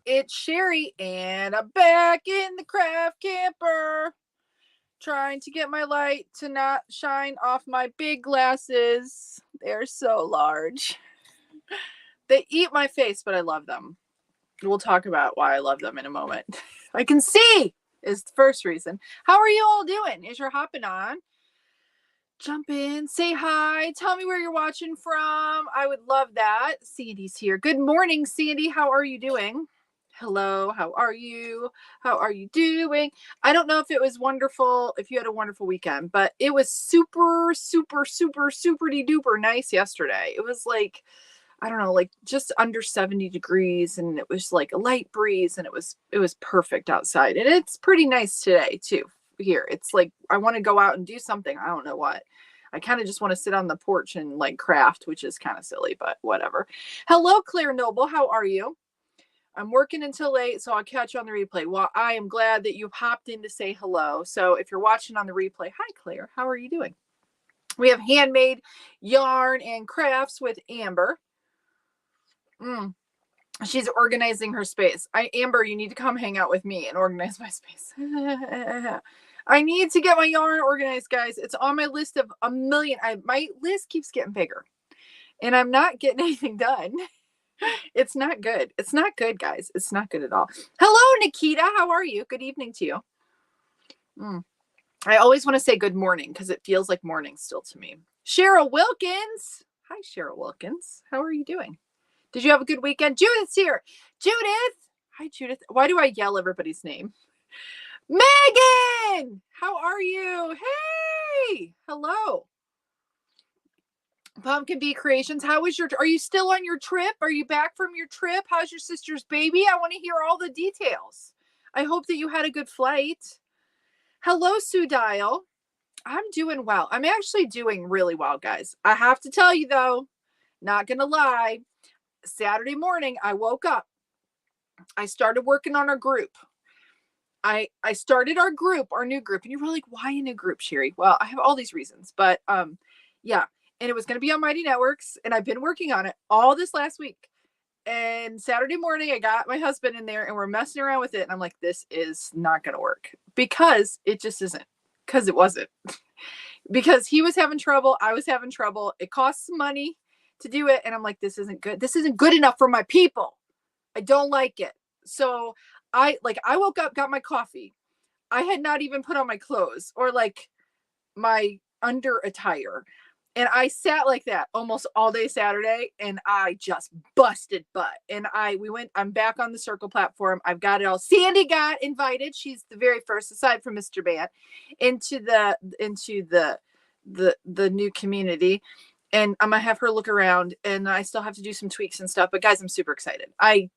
it's Cheri, and I'm back in the craft camper, trying to get my light to not shine off my big glasses. They're so large. They eat my face, but I love them. We'll talk about why I love them in a moment. I can see is the first reason. How are you all doing? As you're hopping on, jump in, say hi, tell me where you're watching from. I would love that. Sandy's here. Good morning, Sandy. How are you doing? Hello, how are you? How are you doing? I don't know if it was wonderful, if you had a wonderful weekend, but it was super, super, super, super duper nice yesterday. It was like, I don't know, like just under 70 degrees, and it was like a light breeze, and it was perfect outside. And it's pretty nice today too. Here, it's like I want to go out and do something. I don't know what. I kind of just want to sit on the porch and like craft, which is kind of silly, but whatever. Hello, Claire Noble. How are you? I'm working until late, so I'll catch you on the replay. Well, I am glad that you popped in to say hello. So if you're watching on the replay, hi, Claire. How are you doing? We have handmade yarn and crafts with Amber. She's organizing her space. Amber, you need to come hang out with me and organize my space. I need to get my yarn organized, guys. It's on my list of a million. My list keeps getting bigger, and I'm not getting anything done. It's not good. It's not good, guys. It's not good at all. Hello, Nikita. How are you? Good evening to you. I always want to say good morning because it feels like morning still to me. Cheryl Wilkins. Hi, Cheryl Wilkins. How are you doing? Did you have a good weekend? Judith's here. Judith. Hi, Judith. Why do I yell everybody's name? Megan. How are you? Hey. Hello. Pumpkin Bee Creations. Are you still on your trip? Are you back from your trip? How's your sister's baby? I want to hear all the details. I hope that you had a good flight. Hello, Sue Dial. I'm doing well. I'm actually doing really well, guys. I have to tell you though, not going to lie. Saturday morning, I woke up. I started working on our group. I started our new group. And you're really like, why a new group, Cheri? Well, I have all these reasons, but yeah. And it was going to be on Mighty Networks, and I've been working on it all this last week. And Saturday morning, I got my husband in there, and we're messing around with it. And I'm like, this is not going to work because it just isn't. Because it wasn't. Because he was having trouble. I was having trouble. It costs some money to do it. And I'm like, this isn't good. This isn't good enough for my people. I don't like it. So I woke up, got my coffee. I had not even put on my clothes or like my under attire. And I sat like that almost all day Saturday, and I just busted butt. And I'm back on the Circle platform. I've got it all. Sandy got invited. She's the very first, aside from Mr. Band, into the new community. And I'm going to have her look around, and I still have to do some tweaks and stuff. But guys, I'm super excited.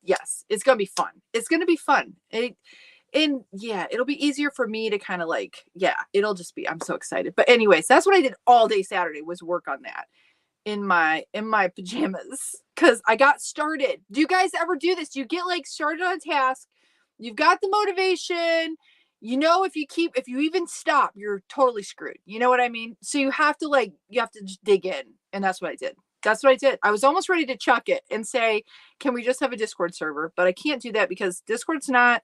Yes, it's going to be fun. It's going to be fun. And yeah, it'll be easier for me to kind of like, yeah, it'll just be, I'm so excited. But anyways, that's what I did all day Saturday was work on that in my pajamas because I got started. Do you guys ever do this? You get like started on a task. You've got the motivation. You know, if you even stop, you're totally screwed. You know what I mean? So you have to just dig in. And that's what I did. That's what I did. I was almost ready to chuck it and say, can we just have a Discord server? But I can't do that because Discord's not,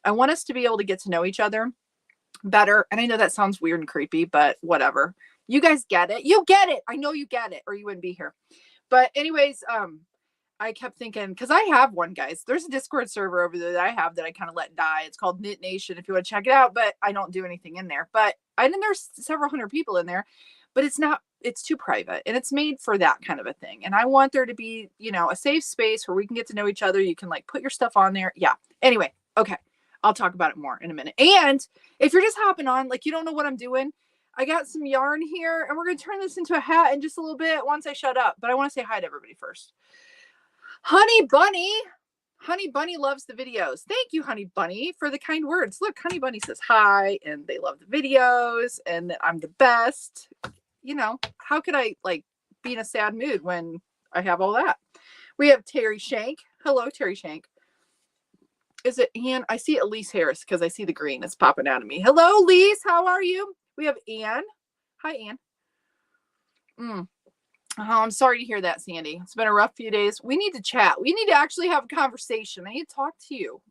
I want us to be able to get to know each other better. And I know that sounds weird and creepy, but whatever. You guys get it. You get it. I know you get it, or you wouldn't be here. But anyways, I kept thinking, because I have one, guys. There's a Discord server over there that I have that I kind of let die. It's called Knit Nation if you want to check it out, but I don't do anything in there. But there's several hundred people in there, but it's too private, and it's made for that kind of a thing. And I want there to be, a safe space where we can get to know each other. You can like put your stuff on there. Yeah. Anyway. Okay. I'll talk about it more in a minute. And if you're just hopping on, like you don't know what I'm doing, I got some yarn here, and we're going to turn this into a hat in just a little bit once I shut up. But I want to say hi to everybody first. Honey Bunny loves the videos. Thank you, Honey Bunny, for the kind words. Look, Honey Bunny says hi, and they love the videos, and that I'm the best. How could I like be in a sad mood when I have all that? We have Terry Shank. Hello, Terry Shank. Is it Ann? I see Elise Harris because I see the green. It's popping out of me. Hello, Lise. How are you? We have Ann. Hi, Ann. Oh, I'm sorry to hear that, Sandy. It's been a rough few days. We need to chat. We need to actually have a conversation. I need to talk to you.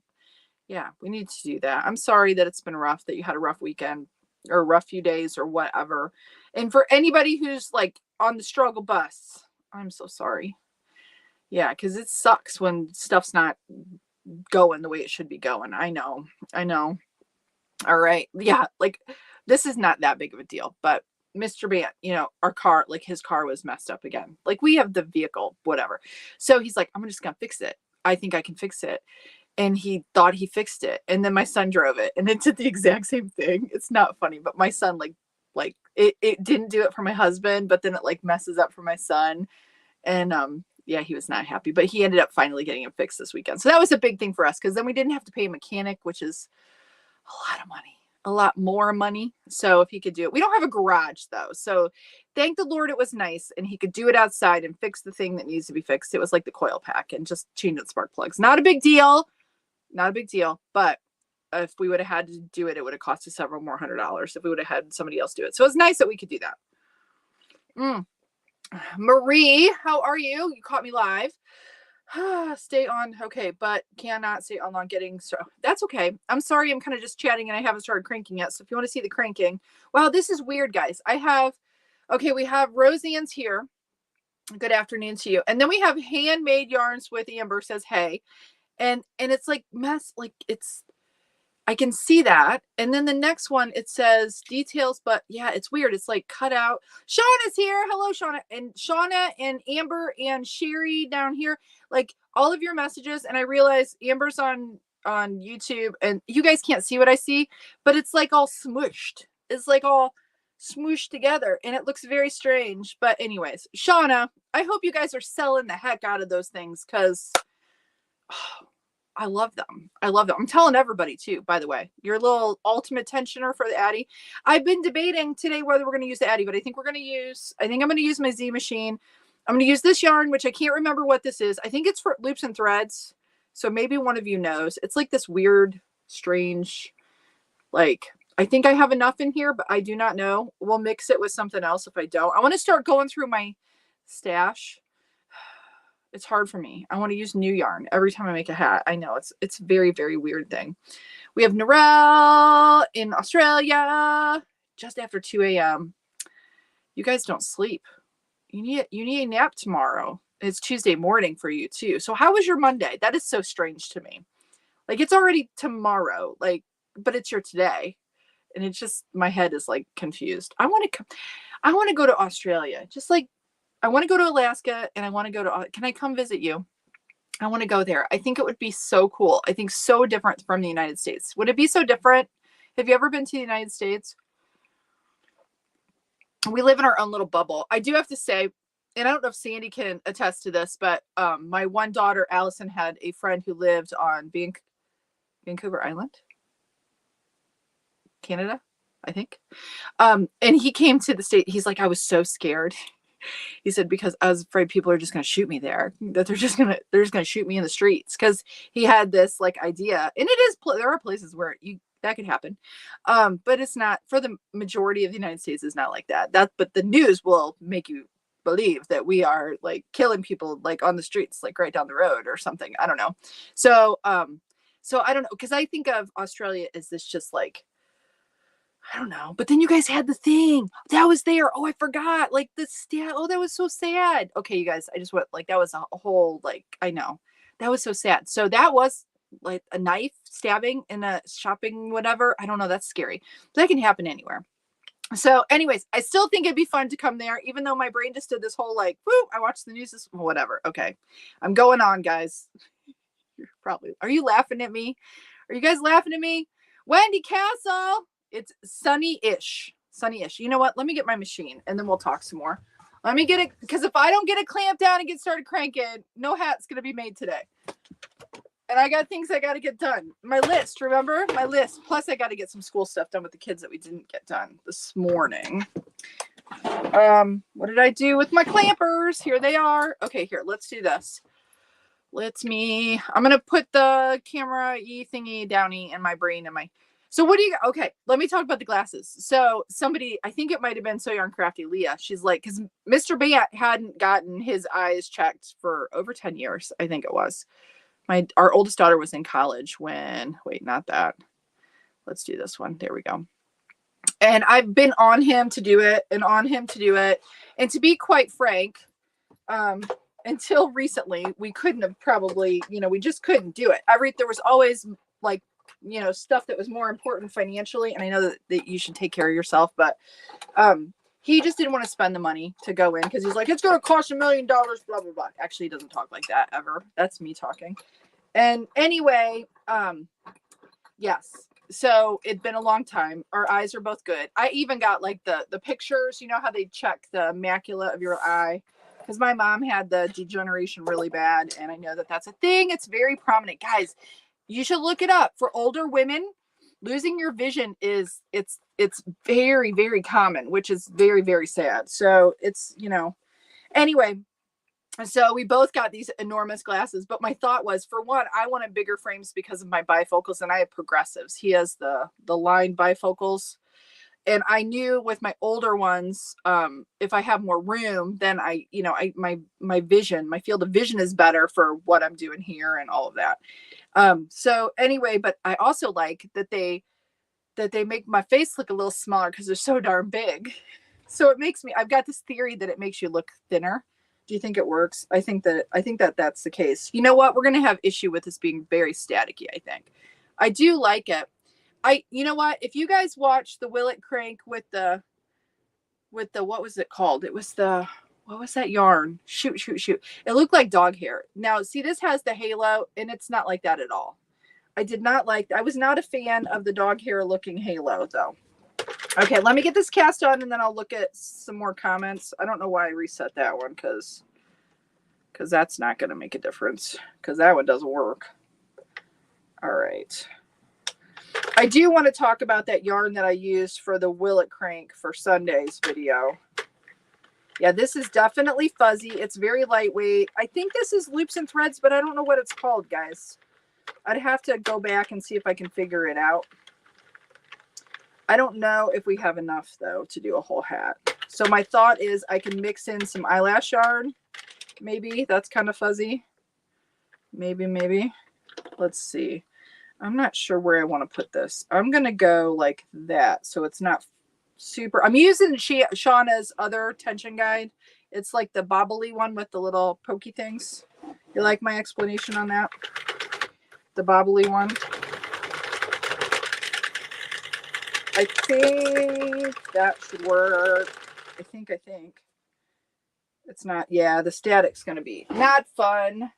Yeah, we need to do that. I'm sorry that it's been rough, that you had a rough weekend or a rough few days or whatever. And for anybody who's like on the struggle bus, I'm so sorry. Yeah, because it sucks when stuff's not going the way it should be going. I know. All right. Yeah, like this is not that big of a deal, but Mr. Bant, our car, like his car was messed up again. Like we have the vehicle, whatever. So he's like, I'm just gonna fix it. I think I can fix it. And he thought he fixed it. And then my son drove it and it did the exact same thing. It's not funny, but my son like it didn't do it for my husband, but then it like messes up for my son. And yeah, he was not happy, but he ended up finally getting it fixed this weekend. So that was a big thing for us because then we didn't have to pay a mechanic, which is a lot of money, a lot more money. So if he could do it, we don't have a garage though. So thank the Lord it was nice and he could do it outside and fix the thing that needs to be fixed. It was like the coil pack and just change the spark plugs. Not a big deal. But if we would have had to do it, it would have cost us several more $100 if we would have had somebody else do it. So it's nice that we could do that. Marie, how are you? You caught me live. Stay on. Okay, but cannot stay on long getting. So that's okay. I'm sorry. I'm kind of just chatting and I haven't started cranking yet. So if you want to see the cranking, wow, this is weird, guys. we have Roseanne's here. Good afternoon to you. And then we have Handmade Yarns with Amber says, hey, and it's like like I can see that. And then the next one, it says details, but yeah, it's weird. It's like cut out. Shauna's here. Hello, Shauna. And Shauna and Amber and Cheri down here, like all of your messages. And I realize Amber's on YouTube and you guys can't see what I see, but it's like all smushed. It's like all smooshed together and it looks very strange. But anyways, Shauna, I hope you guys are selling the heck out of those things because I love them. I'm telling everybody too, by the way, your little ultimate tensioner for the Addy. I've been debating today whether we're going to use the Addy, but I think I'm going to use my Z machine. I'm going to use this yarn, which I can't remember what this is. I think it's for loops and threads. So maybe one of you knows. It's like this weird, strange, like, I think I have enough in here, but I do not know. We'll mix it with something else if I don't. I want to start going through my stash. It's hard for me. I want to use new yarn every time I make a hat. I know it's a very, very weird thing. We have Narelle in Australia just after 2 a.m. You guys don't sleep. You need a nap tomorrow. It's Tuesday morning for you too. So how was your Monday? That is so strange to me. Like it's already tomorrow, like, but it's your today. And it's just, my head is like confused. I want to go to Australia. Just like, I want to go to Alaska and I want to go to, can I come visit you? I want to go there. I think it would be so cool. I think so different from the United States. Would it be so different? Have you ever been to the United States? We live in our own little bubble. I do have to say, and I don't know if Sandy can attest to this, but my one daughter, Allison, had a friend who lived on Vancouver Island, Canada, I think. And he came to the state. He's like, I was so scared. He said, because I was afraid people are just going to shoot me there, that they're just going to shoot me in the streets. Cause he had this like idea, and it is, there are places where that could happen. But it's not, for the majority of the United States is not like that. But the news will make you believe that we are like killing people like on the streets, like right down the road or something. I don't know. So I don't know. Cause I think of Australia as this just like, I don't know. But then you guys had the thing that was there. Oh, I forgot. Like oh, that was so sad. Okay, you guys, I just went like, that was a whole, like, I know that was so sad. So that was like a knife stabbing in a shopping, whatever. I don't know. That's scary. That can happen anywhere. So anyways, I still think it'd be fun to come there, even though my brain just did this whole like, whoo, I watched the news, whatever. Okay. I'm going on, guys. Are you laughing at me? Are you guys laughing at me? Wendy Castle. It's sunny-ish. You know what? Let me get my machine and then we'll talk some more. Let me get it, because if I don't get it clamped down and get started cranking, no hat's going to be made today. And I got things I got to get done. My list, remember? My list. Plus, I got to get some school stuff done with the kids that we didn't get done this morning. What did I do with my clampers? Here they are. Okay, here, let's do this. I'm going to put the camera thingy downy in my brain and my, So what do you, okay, let me talk about the glasses. So somebody, I think it might've been So Yarn Crafty Leah. She's like, cause Mr. Bant hadn't gotten his eyes checked for over 10 years. I think it was our oldest daughter was in college when, wait, not that. Let's do this one. There we go. And I've been on him to do it and on him to do it. And to be quite frank, until recently, we couldn't have probably, we just couldn't do it. There was always like, stuff that was more important financially. And I know that you should take care of yourself, but he just didn't want to spend the money to go in because he's like, it's going to cost $1 million, blah, blah, blah. Actually, he doesn't talk like that ever. That's me talking. And anyway, yes. So it'd been a long time. Our eyes are both good. I even got like the pictures, how they check the macula of your eye. Because my mom had the degeneration really bad. And I know that that's a thing. It's very prominent. Guys, you should look it up. For older women, losing your vision it's very, very common, which is very, very sad. So it's, anyway, so we both got these enormous glasses. But my thought was, for one, I wanted bigger frames because of my bifocals, and I have progressives. He has the line bifocals. And I knew with my older ones, if I have more room, then my vision, my field of vision is better for what I'm doing here and all of that. So anyway, but I also like that they make my face look a little smaller because they're so darn big. So it makes me, I've got this theory that it makes you look thinner. Do you think it works? I think that that's the case. You know what? We're going to have issue with this being very staticky, I think. I do like it. You know what? If you guys watch the Will It Crank with the, what was it called? It was what was that yarn? Shoot. It looked like dog hair. Now, see, this has the halo, and it's not like that at all. I was not a fan of the dog hair looking halo, though. Okay, let me get this cast on, and then I'll look at some more comments. I don't know why I reset that one, because that's not going to make a difference, because that one doesn't work. All right. I do want to talk about that yarn that I used for the Will It Crank for Sunday's video. Yeah, this is definitely fuzzy. It's very lightweight. I think this is Loops and Threads, but I don't know what it's called, guys. I'd have to go back and see if I can figure it out. I don't know if we have enough, though, to do a whole hat. So my thought is I can mix in some eyelash yarn. Maybe. That's kind of fuzzy. Maybe. Let's see. I'm not sure where I want to put this. I'm going to go like that, so it's not super. I'm using Shauna's other tension guide. It's like the bobbly one with the little pokey things. You like my explanation on that? The bobbly one. I think that should work. I think. It's not. Yeah, the static's going to be not fun.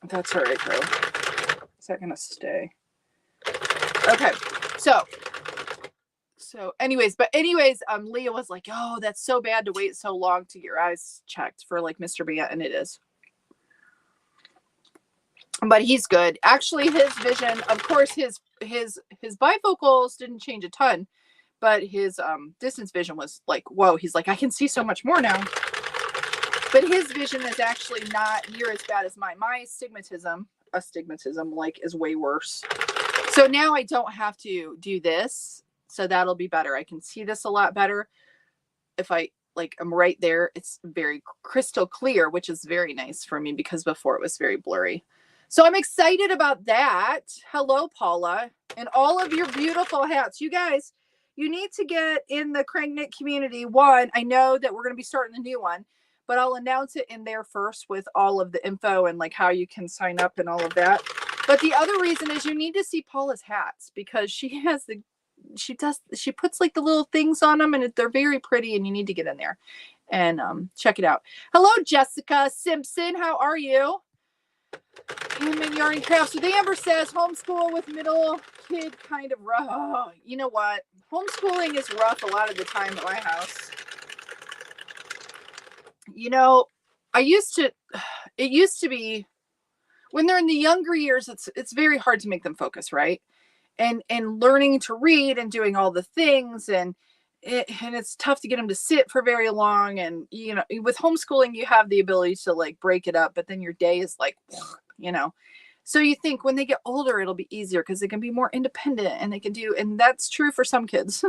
That's all right, though. Is that gonna stay? Okay, so anyways, Leah was like, oh, that's so bad to wait so long to get your eyes checked for like Mr. Bant, and it is. But he's good. Actually, his vision, of course, his bifocals didn't change a ton, but his distance vision was like, whoa, he's like, I can see so much more now. But his vision is actually not near as bad as mine. My astigmatism like is way worse. So now I don't have to do this. So that'll be better. I can see this a lot better. If I'm right there, it's very crystal clear, which is very nice for me because before it was very blurry. So I'm excited about that. Hello, Paula, and all of your beautiful hats. You guys, you need to get in the CranKnit community. One, I know that we're going to be starting a new one, but I'll announce it in there first with all of the info and like how you can sign up and all of that. But the other reason is you need to see Paula's hats because she puts like the little things on them and they're very pretty and you need to get in there and check it out. Hello, Jessica Simpson. How are you? Human Yarn Crafts with Amber says homeschool with middle kid kind of rough. Oh, you know what? Homeschooling is rough a lot of the time at my house. It used to be when they're in the younger years, it's very hard to make them focus, right? And learning to read and doing all the things and it's tough to get them to sit for very long. And, with homeschooling, you have the ability to like break it up, but then your day is like, So you think when they get older, it'll be easier because they can be more independent and they can do, and that's true for some kids.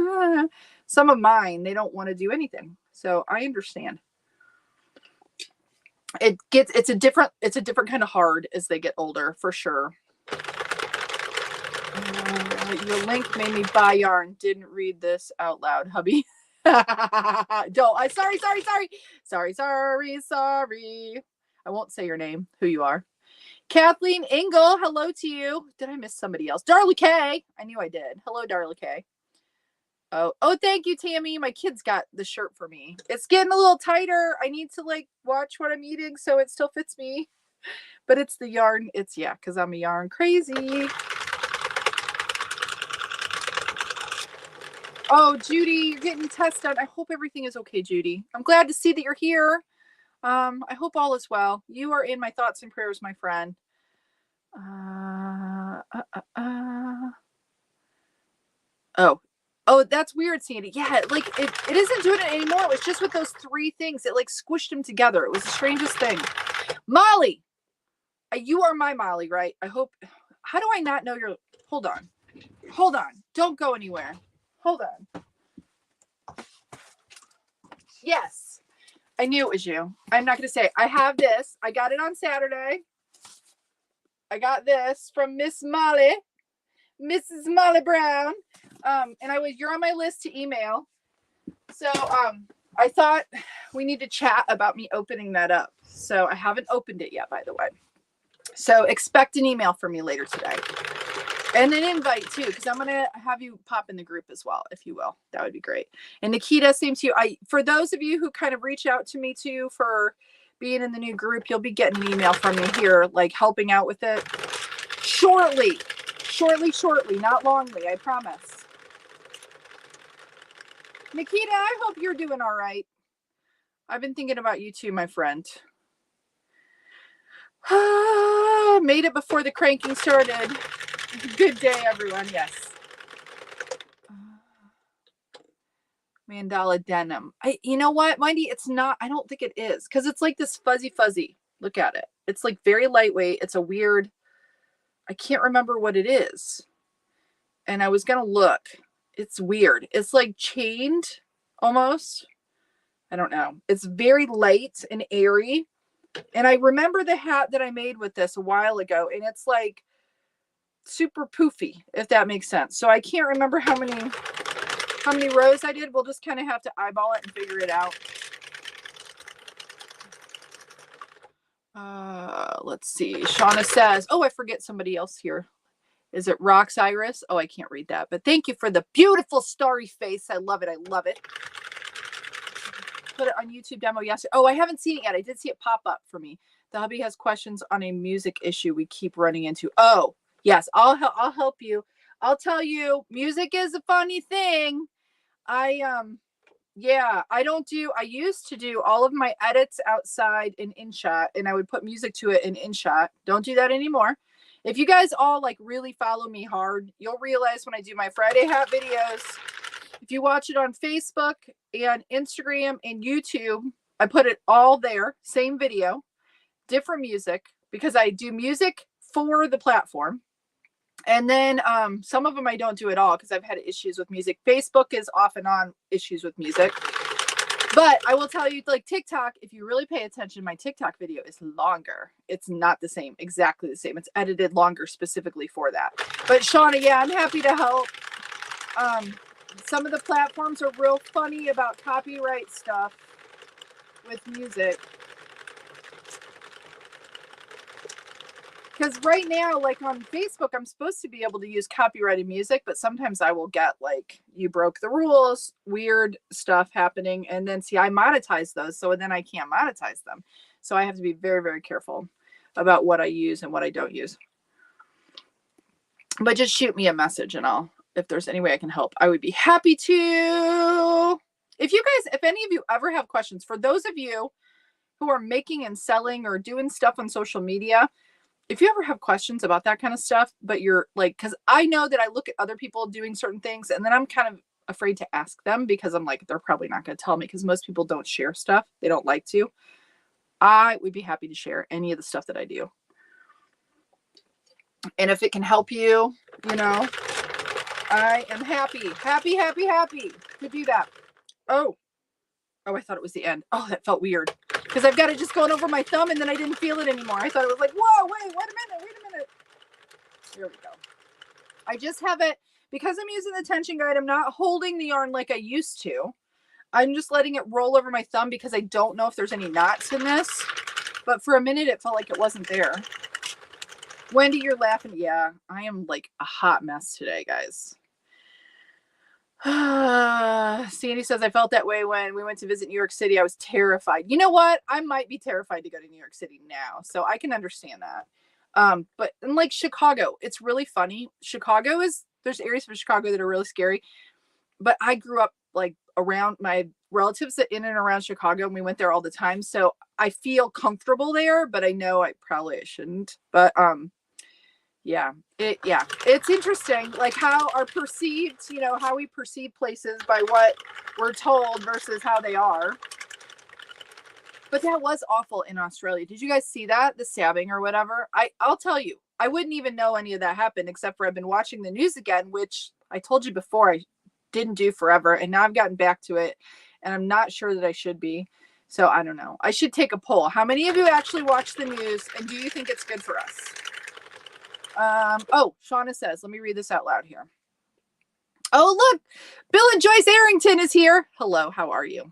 Some of mine, they don't want to do anything. So I understand. It's a different kind of hard as they get older, for sure. Your link made me buy yarn. Didn't read this out loud, hubby. Don't. Sorry. I won't say your name, who you are. Kathleen Engel, hello to you. Did I miss somebody else? Darla K. I knew I did. Hello, Darla K. Oh, thank you, Tammy. My kids got the shirt for me. It's getting a little tighter. I need to like watch what I'm eating so it still fits me. But it's the yarn. It's, yeah, because I'm a yarn crazy. Oh, Judy, you're getting your test done. I hope everything is okay, Judy. I'm glad to see that you're here. I hope all is well. You are in my thoughts and prayers, my friend. Oh, that's weird, Sandy. Yeah, like it isn't doing it anymore. It was just with those three things. It like squished them together. It was the strangest thing. Molly, you are my Molly, right? I hope. How do I not know your? Hold on. Don't go anywhere. Hold on. Yes, I knew it was you. I'm not going to say. I have this. I got it on Saturday. I got this from Miss Molly, Mrs. Molly Brown. And you're on my list to email. So I thought we need to chat about me opening that up. So I haven't opened it yet, by the way. So expect an email from me later today. And an invite too, because I'm going to have you pop in the group as well, if you will. That would be great. And Nikita, same to you. For those of you who kind of reach out to me too for being in the new group, you'll be getting an email from me here, like helping out with it shortly, not longly, I promise. Nikita, I hope you're doing all right. I've been thinking about you too, my friend. Made it before the cranking started. Good day, everyone. Yes. Mandala denim. You know what, Mindy? It's not. I don't think it is because it's like this fuzzy. Look at it. It's like very lightweight. It's a weird. I can't remember what it is. And I was gonna look. It's weird. It's like chained almost. I don't know. It's very light and airy. And I remember the hat that I made with this a while ago, and it's like super poofy, if that makes sense. So I can't remember how many rows I did. We'll just kind of have to eyeball it and figure it out. Let's see. Shauna says, oh, I forget somebody else here. Is it Rox Iris? Oh, I can't read that, but thank you for the beautiful starry face. I love it. Put it on YouTube demo yesterday. Oh, I haven't seen it yet. I did see it pop up for me. The hubby has questions on a music issue we keep running into. Oh, yes, I'll help you. I'll tell you, music is a funny thing. I used to do all of my edits outside in InShot, and I would put music to it in InShot. Don't do that anymore. If you guys all like really follow me hard, you'll realize when I do my Friday hat videos, if you watch it on Facebook and Instagram and YouTube, I put it all there, same video, different music, because I do music for the platform. And then some of them I don't do at all because I've had issues with music. Facebook is off and on issues with music. But I will tell you, like TikTok, if you really pay attention, my TikTok video is longer. It's not the same, exactly the same. It's edited longer specifically for that. But Shauna, yeah, I'm happy to help. Some of the platforms are real funny about copyright stuff with music. Because right now, like on Facebook, I'm supposed to be able to use copyrighted music, but sometimes I will get like, you broke the rules, weird stuff happening. And then see, I monetize those. So then I can't monetize them. So I have to be very, very careful about what I use and what I don't use. But just shoot me a message and if there's any way I can help, I would be happy to. If any of you ever have questions, for those of you who are making and selling or doing stuff on social media, if you ever have questions about that kind of stuff, but you're like, because I know that I look at other people doing certain things and then I'm kind of afraid to ask them because I'm like, they're probably not going to tell me because most people don't share stuff. They don't like to. I would be happy to share any of the stuff that I do. And if it can help you, you know, I am happy to do that. Oh, I thought it was the end. Oh, that felt weird because I've got it just going over my thumb and then I didn't feel it anymore. I thought it was like, whoa, wait a minute. Here we go. I just have it because I'm using the tension guide. I'm not holding the yarn like I used to. I'm just letting it roll over my thumb because I don't know if there's any knots in this. But for a minute, it felt like it wasn't there. Wendy, you're laughing. Yeah, I am like a hot mess today, guys. Sandy says, I felt that way when we went to visit New York City. I was terrified. You know what? I might be terrified to go to New York City now. So I can understand that. But in like Chicago, it's really funny. There's areas of Chicago that are really scary. But I grew up like around my relatives in and around Chicago, and we went there all the time. So I feel comfortable there, but I know I shouldn't. But it's interesting, like how our perceived, how we perceive places by what we're told versus how they are. But that was awful in Australia. Did you guys see that? The stabbing or whatever? I'll tell you, I wouldn't even know any of that happened except for I've been watching the news again, which I told you before I didn't do forever. And now I've gotten back to it and I'm not sure that I should be. So I don't know. I should take a poll. How many of you actually watch the news and do you think it's good for us? Shauna says, let me read this out loud here. Oh, look, Bill and Joyce Arrington is here. Hello, how are you?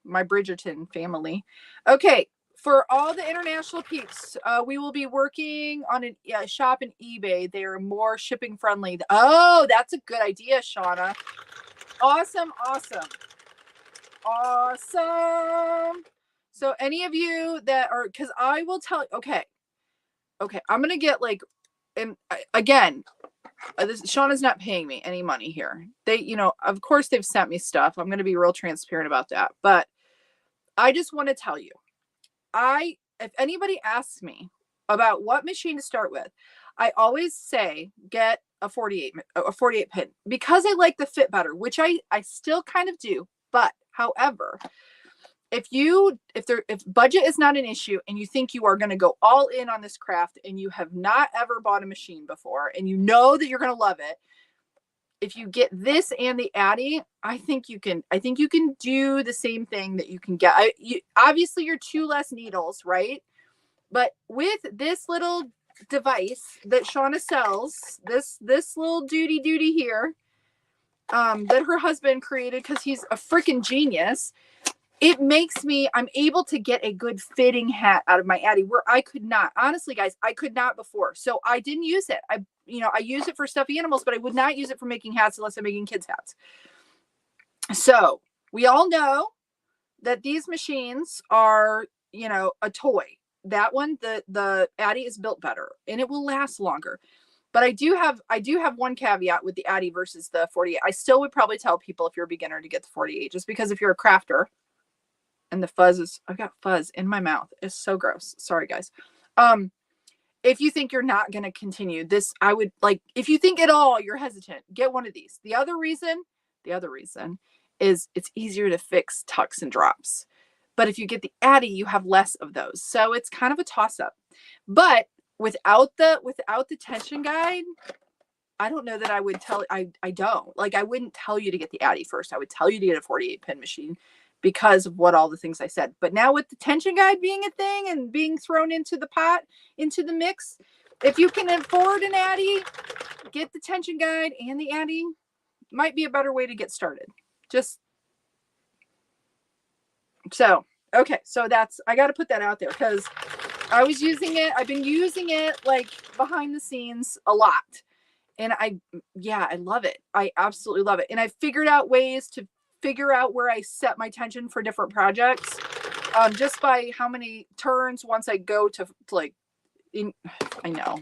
My Bridgerton family. Okay, for all the international peeps, we will be working on a shop in eBay. They are more shipping friendly. Oh, that's a good idea, Shauna. Awesome. So any of you that are, because I will tell, okay, I'm going to get like, and again, Shauna's not paying me any money here. They, of course they've sent me stuff. I'm going to be real transparent about that. But I just want to tell you, if anybody asks me about what machine to start with, I always say, get a 48 pin because I like the fit better, which I still kind of do. But however, if budget is not an issue and you think you are going to go all in on this craft and you have not ever bought a machine before and you know that you're going to love it, if you get this and the Addy, I think you can do the same thing that you can get. Obviously you're 2 less needles, right? But with this little device that Shauna sells, this little duty here, that her husband created because he's a freaking genius, I'm able to get a good fitting hat out of my Addy where I could not. Honestly, guys, I could not before. So I didn't use it. I use it for stuffed animals, but I would not use it for making hats unless I'm making kids' hats. So we all know that these machines are, a toy. That one, the Addy is built better and it will last longer. But I do have one caveat with the Addy versus the 48. I still would probably tell people if you're a beginner to get the 48, just because if you're a crafter, and the fuzz I've got fuzz in my mouth. It's so gross. Sorry, guys. If you think you're not going to continue this, I would if you think at all you're hesitant, get one of these. The other reason is it's easier to fix tucks and drops. But if you get the Addy, you have less of those. So it's kind of a toss up. But without the tension guide, I don't know that I would tell, I don't. I wouldn't tell you to get the Addy first. I would tell you to get a 48 pin machine because of all the things I said. But now with the tension guide being a thing and being thrown into the pot, into the mix, if you can afford an Addy, get the tension guide and the Addy. Might be a better way to get started. So I got to put that out there because I was using it. I've been using it behind the scenes a lot. And I love it. I absolutely love it. And I figured out ways to figure out where I set my tension for different projects, just by how many turns once I go to I know,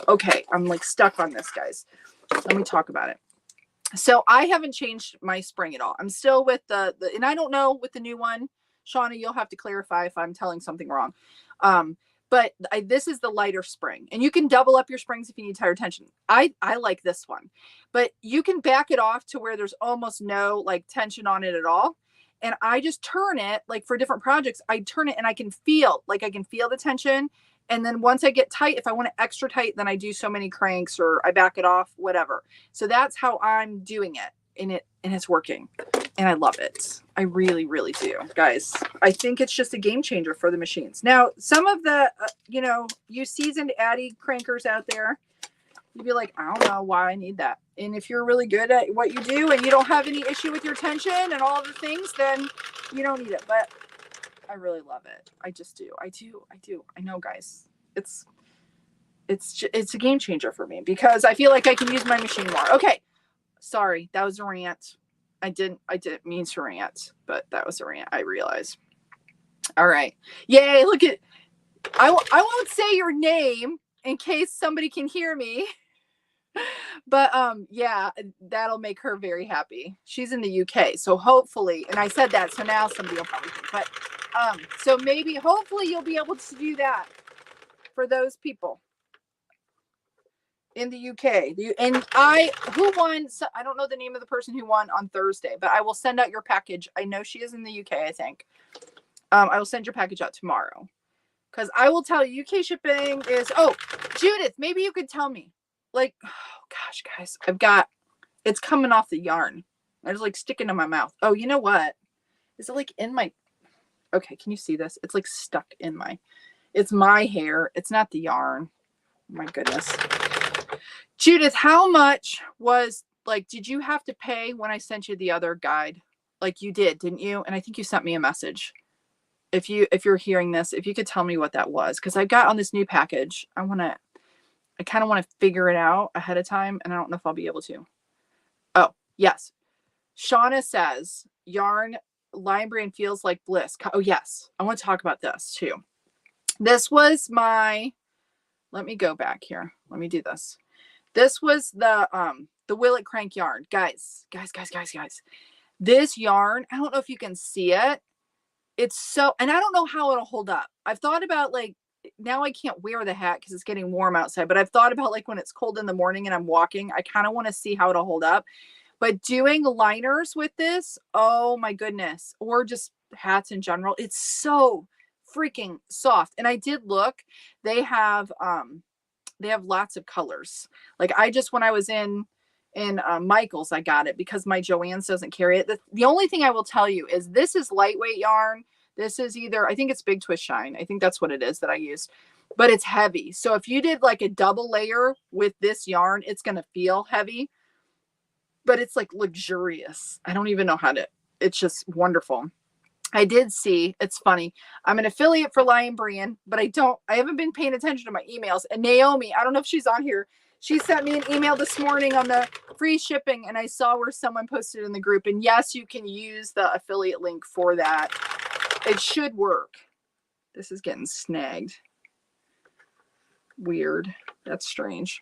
okay, I'm stuck on this, guys. Let me talk about it. So I haven't changed my spring at all. I'm still with the and I don't know with the new one, Shauna, you'll have to clarify if I'm telling something wrong. But this is the lighter spring, and you can double up your springs if you need tighter tension. I like this one, but you can back it off to where there's almost no tension on it at all. And I just turn it for different projects. I turn it and I can feel the tension, And then once I get tight, if I want it extra tight, then I do so many cranks or I back it off, whatever. So that's how I'm doing it. And it's working. And I love it. I really, really do, guys. I think it's just a game changer for the machines. Now, some of the, you seasoned Addy crankers out there, you'd be like, I don't know why I need that. And if you're really good at what you do and you don't have any issue with your tension and all the things, then you don't need it. But I really love it. I just do. I do. I know, guys. It's a game changer for me because I feel like I can use my machine more. Okay. Sorry, that was a rant. I didn't mean to rant, but that was a rant. I realize. All right. Yay, look at, I won't say your name in case somebody can hear me. But yeah, that'll make her very happy. She's in the UK, so hopefully, and I said that, so now somebody will probably think, but so maybe hopefully you'll be able to do that for those people in the UK. And who won? So I don't know the name of the person who won on Thursday, but I will send out your package. I know she is in the UK, I think. I will send your package out tomorrow because I will tell you UK shipping is, oh, Judith, maybe you could tell me, like, oh gosh, guys, it's coming off the yarn. I was like sticking in my mouth. Oh, you know what? Is it like in my, okay, can you see this? It's like stuck in it's my hair. It's not the yarn. My goodness. Judith, how much was, like, did you have to pay when I sent you the other guide? Like you did, didn't you? And I think you sent me a message. If you're hearing this, if you could tell me what that was, because I got on this new package. I kind of want to figure it out ahead of time, and I don't know if I'll be able to. Oh, yes. Shauna says, yarn Lion Brand feels like bliss. Oh, yes. I want to talk about this too. This was let me go back here. Let me do this. This was the Willet Crank yarn. Guys. This yarn, I don't know if you can see it. It's so, and I don't know how it'll hold up. I've thought about, like, now I can't wear the hat because it's getting warm outside, but I've thought about, like, when it's cold in the morning and I'm walking, I kind of want to see how it'll hold up. But doing liners with this, oh my goodness, or just hats in general, it's so freaking soft. And I did look, they have lots of colors. Like when I was in Michael's, I got it because my Joann's doesn't carry it. The only thing I will tell you is this is lightweight yarn. This is either, I think it's Big Twist Shine. I think that's what it is that I used, but it's heavy. So if you did like a double layer with this yarn, it's going to feel heavy, but it's like luxurious. I don't even know it's just wonderful. I did see, it's funny, I'm an affiliate for Lion Brand, but I haven't been paying attention to my emails. And Naomi, I don't know if she's on here. She sent me an email this morning on the free shipping, and I saw where someone posted in the group. And yes, you can use the affiliate link for that. It should work. This is getting snagged. Weird. That's strange.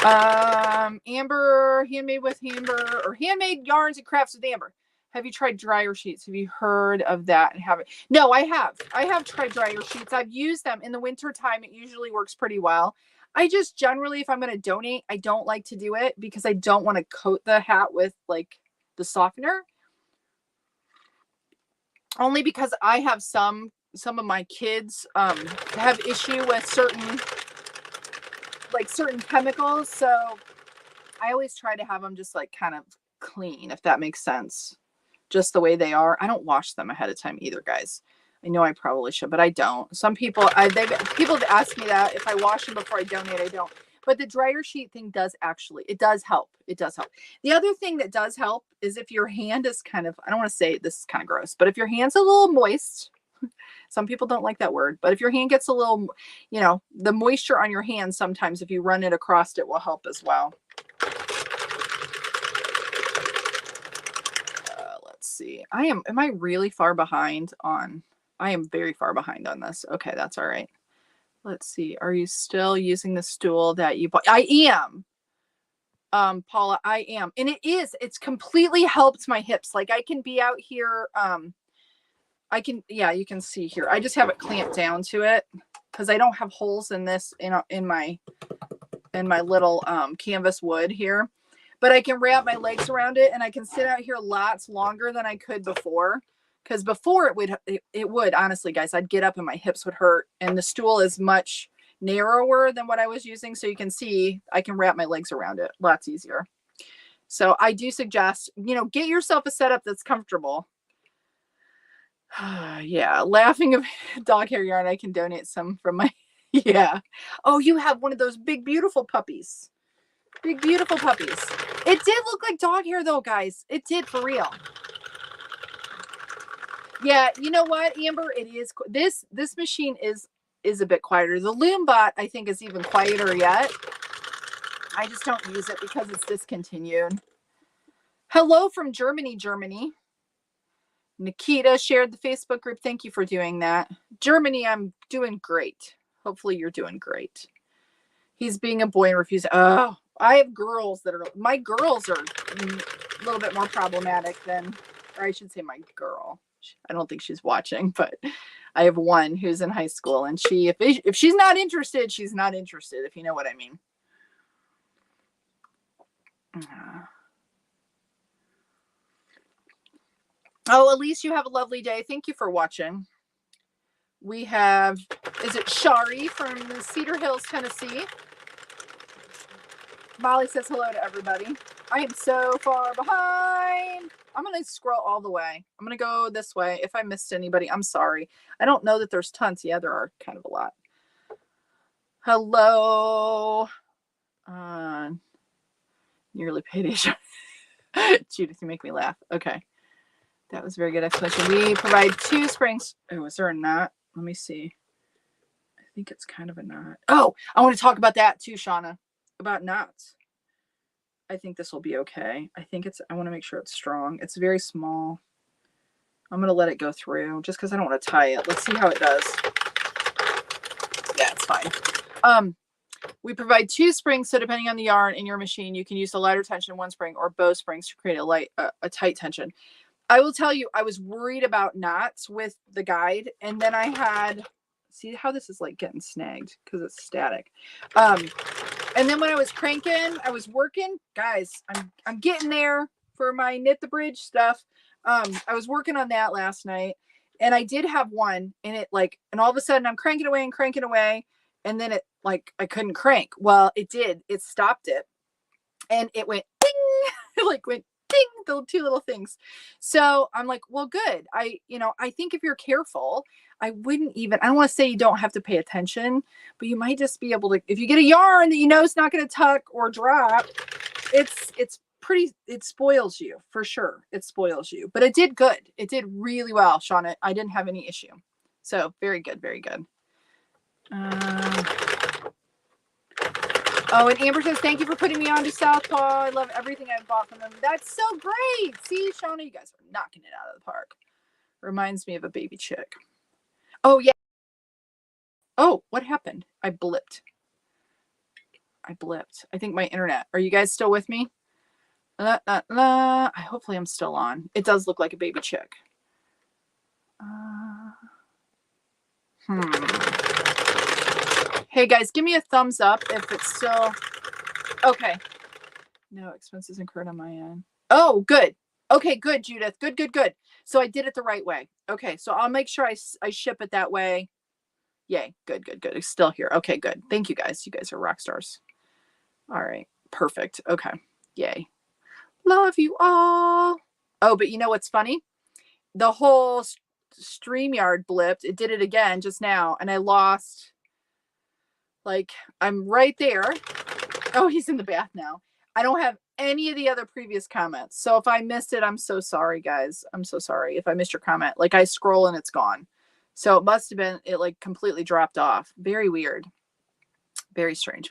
Amber, handmade with Amber, or handmade yarns and crafts with Amber. Have you tried dryer sheets? Have you heard of that and have it? No, I have. I have tried dryer sheets. I've used them in the winter time. It usually works pretty well. I just generally, if I'm going to donate, I don't like to do it because I don't want to coat the hat with like the softener. Only because I have some of my kids have issue with certain chemicals. So I always try to have them just like kind of clean, if that makes sense. Just the way they are. I don't wash them ahead of time either, guys. I know I probably should, but I don't. Some people, people have asked me that if I wash them before I donate, I don't. But the dryer sheet thing does it does help. It does help. The other thing that does help is if your hand is kind of, I don't want to say this is kind of gross, but if your hand's a little moist, some people don't like that word, but if your hand gets a little, the moisture on your hand, sometimes if you run it across it will help as well. Let's see. Am I really far behind on, I am very far behind on this. Okay, that's all right. Let's see. Are you still using the stool that you bought? I am. Paula, I am. And it's completely helped my hips. Like I can be out here. You can see here. I just have it clamped down to it because I don't have holes in this, in my little canvas wood here. But I can wrap my legs around it and I can sit out here lots longer than I could before. Because before it would, honestly, guys, I'd get up and my hips would hurt, and the stool is much narrower than what I was using. So you can see I can wrap my legs around it. Lots easier. So I do suggest, get yourself a setup that's comfortable. Yeah. Laughing of dog hair yarn. I can donate some from my, yeah. Oh, you have one of those big, beautiful puppies. Big, beautiful puppies. It did look like dog hair though, guys. It did for real. Yeah. You know what, Amber? It is. This machine is a bit quieter. The Loombot, I think, is even quieter yet. I just don't use it because it's discontinued. Hello from Germany, Germany. Nikita shared the Facebook group. Thank you for doing that. Germany, I'm doing great. Hopefully you're doing great. He's being a boy and refusing. Oh, I have girls my girls are a little bit more problematic than, or I should say my girl. I don't think she's watching, but I have one who's in high school, and if she's not interested, she's not interested, if you know what I mean. Oh, Elise, you have a lovely day. Thank you for watching. We have, is it Cheri from Cedar Hills, Tennessee? Molly says hello to everybody. I am so far behind. I'm going to scroll all the way. I'm going to go this way. If I missed anybody, I'm sorry. I don't know that there's tons. Yeah, there are kind of a lot. Hello. Nearly payday. Judith, you make me laugh. Okay. That was a very good explanation. We provide 2 springs. Oh, is there a knot? Let me see. I think it's kind of a knot. Oh, I want to talk about that too, Shauna. About knots. I think this will be okay. I want to make sure it's strong. It's very small. I'm going to let it go through just because I don't want to tie it. Let's see how it does. Yeah, it's fine. We provide 2 springs, so depending on the yarn in your machine, you can use the lighter tension 1 spring or both springs to create a tight tension. I will tell you, I was worried about knots with the guide, and then I had, see how this is like getting snagged because it's static. And then when I was cranking, I was working, guys, I'm getting there for my knit the bridge stuff. I was working on that last night, and I did have one, and and all of a sudden I'm cranking away, and then I couldn't crank. Well, it stopped it, and it went ding, it went ding, the 2 little things. So I'm like, well, good. I think if you're careful, I don't want to say you don't have to pay attention, but you might just be able to, if you get a yarn that it's not going to tuck or drop, it spoils you for sure. It spoils you, but it did good. It did really well, Shauna. I didn't have any issue. So very good, very good. Oh, and Amber says, thank you for putting me on to Southpaw. I love everything I've bought from them. That's so great. See, Shauna, you guys are knocking it out of the park. Reminds me of a baby chick. Oh, yeah. Oh, what happened? I blipped. I think my internet. Are you guys still with me? Hopefully I'm still on. It does look like a baby chick. Hey guys, give me a thumbs up if it's still okay. No expenses incurred on my end. Oh, good. Okay, good, Judith. Good. So I did it the right way. Okay, so I'll make sure I ship it that way. Yay. Good. It's still here. Okay, good. Thank you guys. You guys are rock stars. All right. Perfect. Okay. Yay. Love you all. Oh, but you know what's funny? The whole StreamYard blipped. It did it again just now, and I lost. I'm right there. Oh, he's in the bath now. I don't have any of the other previous comments. So if I missed it, I'm so sorry, guys. I'm so sorry if I missed your comment. I scroll and it's gone. So it must have been, it completely dropped off. Very weird. Very strange.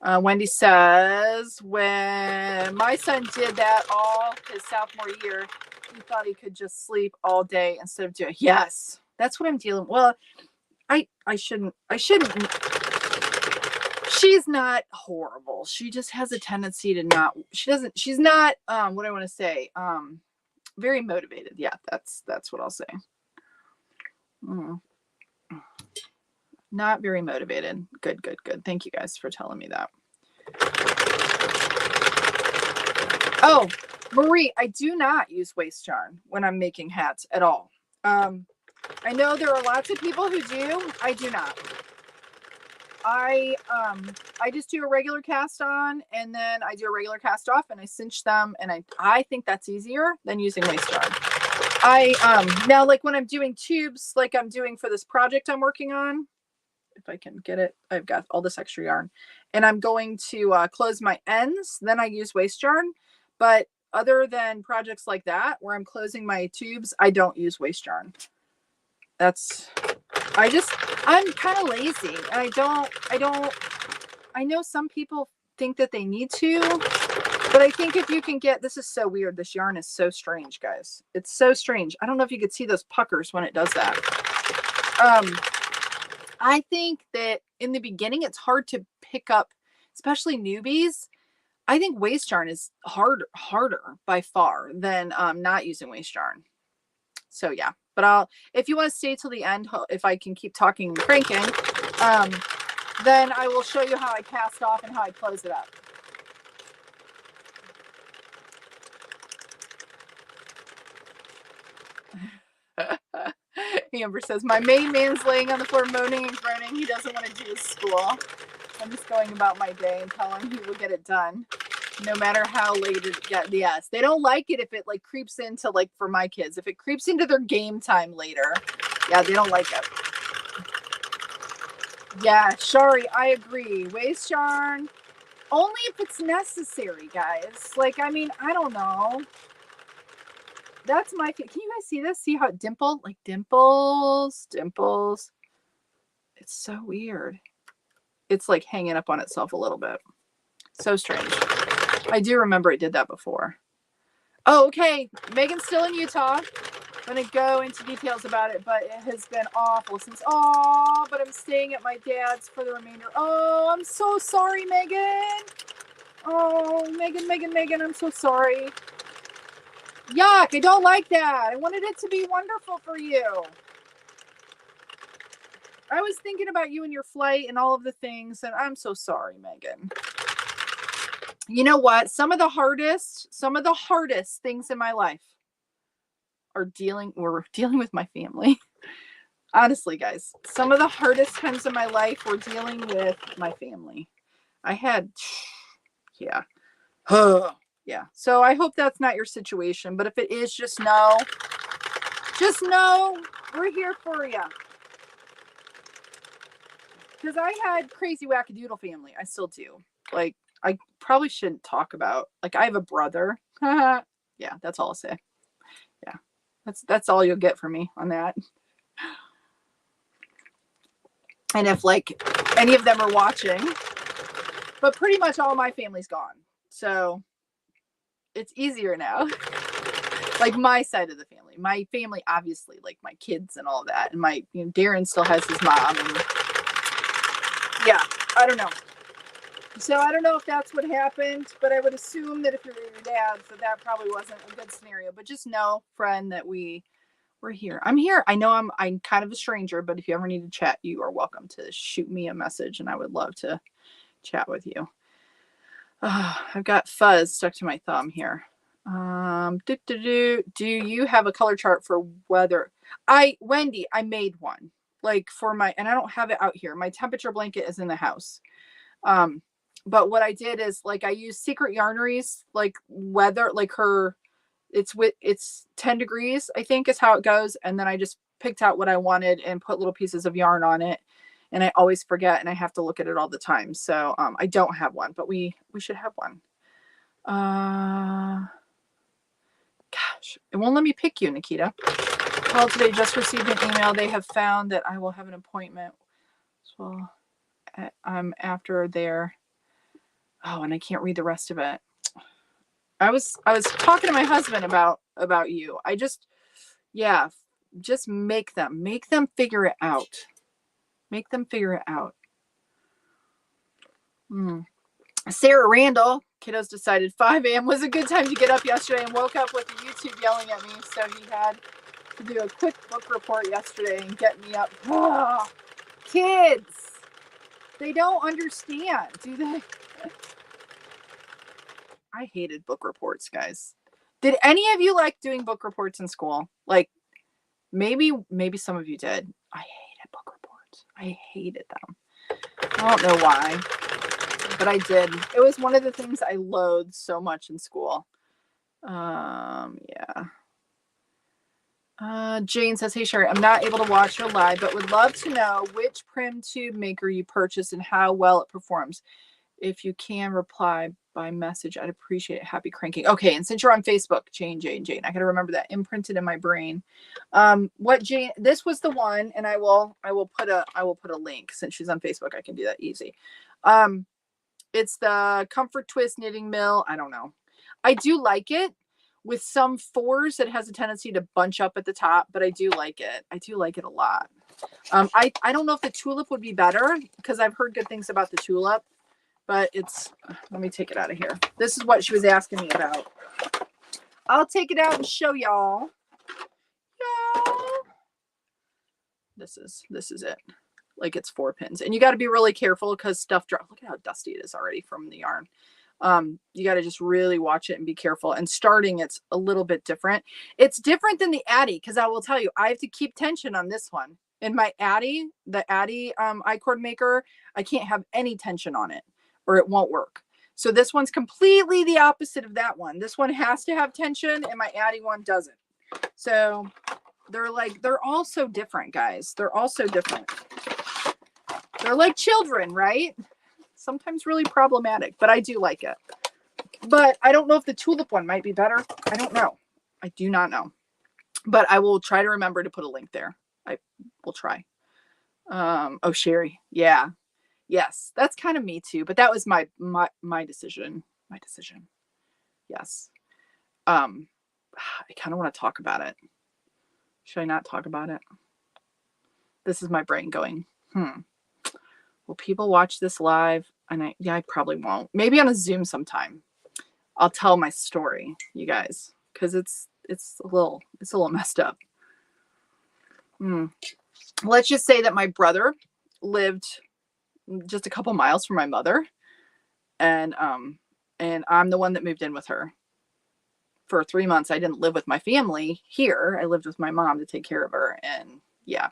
Wendy says, when my son did that all his sophomore year, he thought he could just sleep all day instead of doing. Yes, that's what I'm dealing with. Well, I shouldn't. She's not horrible. She just has a tendency to she's not, what do I want to say? Very motivated. Yeah, that's what I'll say. Not very motivated. Good. Thank you guys for telling me that. Oh, Marie, I do not use waste yarn when I'm making hats at all. I know there are lots of people who do. I do not. I just do a regular cast on, and then I do a regular cast off, and I cinch them, and I think that's easier than using waste yarn. Now, like when I'm doing tubes, like I'm doing for this project I'm working on, if I can get it, I've got all this extra yarn, and I'm going to close my ends, then I use waste yarn. But other than projects like that where I'm closing my tubes, I don't use waste yarn. I'm kind of lazy, and I know some people think that they need to, but I think if you can get, this is so weird. This yarn is so strange, guys. It's so strange. I don't know if you could see those puckers when it does that. I think that in the beginning, it's hard to pick up, especially newbies. I think waste yarn is harder by far than not using waste yarn. So yeah, but if you want to stay till the end, if I can keep talking and cranking, then I will show you how I cast off and how I close it up. Amber says, my main man's laying on the floor moaning and groaning. He doesn't want to do his school. I'm just going about my day and telling he will get it done no matter how late it gets. Yes, they don't like it if it like creeps into, like for my kids, if it creeps into their game time later. Yeah, they don't like it. Yeah, Cheri, I agree. Waste yarn only if it's necessary, guys. Like, I mean, I don't know. That's my, can you guys see this? See how it dimpled? Like dimples. It's so weird. It's like hanging up on itself a little bit. So strange. I do remember it did that before. Oh, okay. Megan's still in Utah. I'm going to go into details about it, but it has been awful since, but I'm staying at my dad's for the remainder. Oh, I'm so sorry, Megan. Oh, Megan, I'm so sorry. Yuck, I don't like that. I wanted it to be wonderful for you. I was thinking about you and your flight and all of the things, and I'm so sorry, Megan. You know what? Some of the hardest things in my life are dealing with my family. Honestly, guys, some of the hardest times in my life were dealing with my family. Yeah. Yeah. So I hope that's not your situation, but if it is, just know we're here for you. Because I had crazy wackadoodle family. I still do. Like, I probably shouldn't talk about, like, I have a brother. Yeah, that's all I'll say. Yeah. That's all you'll get from me on that. And if like any of them are watching, but pretty much all my family's gone. So it's easier now. Like my side of the family. My family, obviously, like my kids and all that. And my, Darren still has his mom. And yeah, I don't know. So I don't know if that's what happened, but I would assume that if you're your dad, that probably wasn't a good scenario. But just know, friend, that we're here. I'm here. I know I'm kind of a stranger, but if you ever need to chat, you are welcome to shoot me a message, and I would love to chat with you. I've got fuzz stuck to my thumb here. Do you have a color chart for weather? Wendy, I made one, like for and I don't have it out here. My temperature blanket is in the house. But what I did is, like, I used Secret Yarnery's, like, weather, like it's 10 degrees, I think is how it goes. And then I just picked out what I wanted and put little pieces of yarn on it. And I always forget, and I have to look at it all the time. So I don't have one, but we should have one. Gosh, it won't let me pick you, Nikita. Call today, just received an email. They have found that I will have an appointment. So I'm after their, and I can't read the rest of it. I was talking to my husband about you. Just make them figure it out. Make them figure it out. Sarah Randall, kiddos decided 5 a.m. was a good time to get up yesterday and woke up with the YouTube yelling at me. So he had to do a quick book report yesterday and get me up. Oh, kids, they don't understand, do they? I hated book reports, guys. Did any of you like doing book reports in school? Like maybe some of you did. I hated book reports. I hated them. I don't know why, but I did. It was one of the things I loathed so much in school. Yeah. Jane says, hey, Cheri, I'm not able to watch your live, but would love to know which prim tube maker you purchased and how well it performs. If you can reply by message, I'd appreciate it. Happy cranking. Okay, and since you're on Facebook, Jane, I gotta remember that imprinted in my brain. What Jane? This was the one, and I will put a link since she's on Facebook. I can do that easy. It's the Comfort Twist knitting mill. I don't know. I do like it. With some fours, it has a tendency to bunch up at the top, but I do like it. I do like it a lot. I don't know if the tulip would be better because I've heard good things about the tulip, but it's, let me take it out of here. This is what she was asking me about. I'll take it out and show y'all. This is it. Like it's 4 pins, and you got to be really careful because stuff drops. Look at how dusty it is already from the yarn. You got to just really watch it and be careful. And starting, it's a little bit different. It's different than the Addy, because I will tell you, I have to keep tension on this one. In my Addy, the Addy I-cord maker, I can't have any tension on it or it won't work. So this one's completely the opposite of that one. This one has to have tension and my Addy one doesn't. So they're all so different, guys. They're all so different. They're like children, right? Sometimes really problematic, but I do like it. But I don't know if the tulip one might be better. I don't know. I do not know. But I will try to remember to put a link there. I will try. Oh, Cheri. Yeah. Yes. That's kind of me too. But that was my decision. My decision. Yes. I kind of want to talk about it. Should I not talk about it? This is my brain going, will people watch this live? And I probably won't. Maybe on a Zoom sometime. I'll tell my story, you guys, because it's a little messed up. Let's just say that my brother lived just a couple miles from my mother, and I'm the one that moved in with her for 3 months. I didn't live with my family here. I lived with my mom to take care of her, and yeah.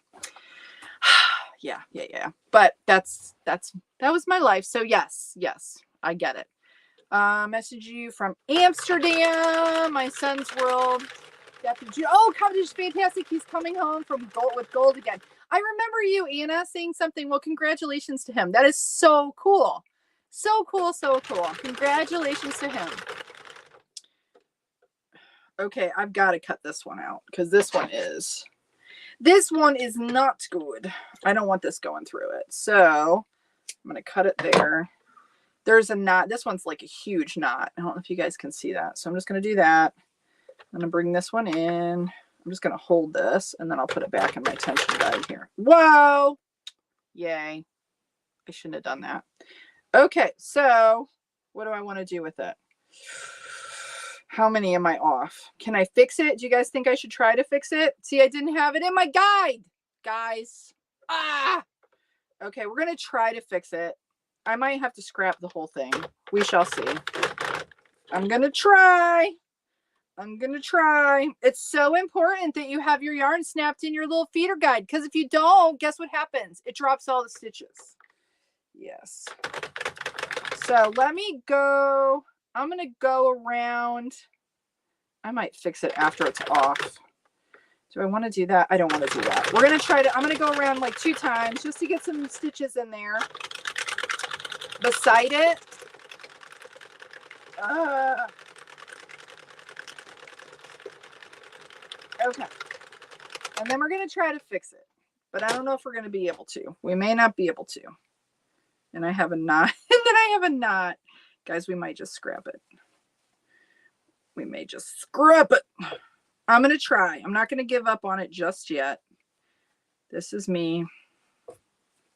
But that was my life. So yes, I get it. Message you from Amsterdam, my son's world. Oh, Cavendish is fantastic. He's coming home from with gold again. I remember you, Anna, saying something. Well, congratulations to him. That is so cool. So cool. Congratulations to him. Okay, I've got to cut this one out because this one is not good. I don't want this going through it. So I'm going to cut it there. There's a knot. This one's like a huge knot. I don't know if you guys can see that. So I'm just going to do that. I'm going to bring this one in. I'm just going to hold this and then I'll put it back in my tension guide here. Whoa! Yay. I shouldn't have done that. Okay, so what do I want to do with it? How many am I off? Can I fix it? Do you guys think I should try to fix it? See, I didn't have it in my guide, guys. Okay, we're going to try to fix it. I might have to scrap the whole thing. We shall see. I'm going to try. It's so important that you have your yarn snapped in your little feeder guide, because if you don't, guess what happens? It drops all the stitches. Yes. So let me go. I'm going to go around. I might fix it after it's off. Do I want to do that? I don't want to do that. We're going to try to, I'm going to go around like 2 times just to get some stitches in there. Beside it. Okay. And then we're going to try to fix it. But I don't know if we're going to be able to. We may not be able to. And I have a knot. And then I have a knot. Guys, we might just scrap it. I'm going to try. I'm not going to give up on it just yet. This is me.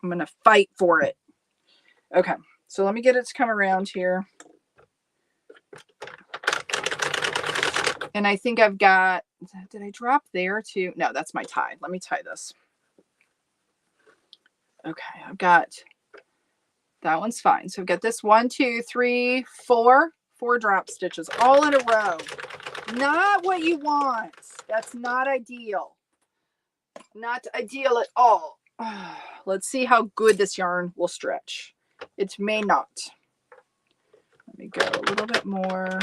I'm going to fight for it. Okay. So let me get it to come around here. And I think I've got, did I drop there too? No, that's my tie. Let me tie this. Okay. I've got, that one's fine. So I've got this 1, 2, 3, 4 4 drop stitches all in a row. Not what you want. That's not ideal. Not ideal at all. Let's see how good this yarn will stretch. It may not. Let me go a little bit more.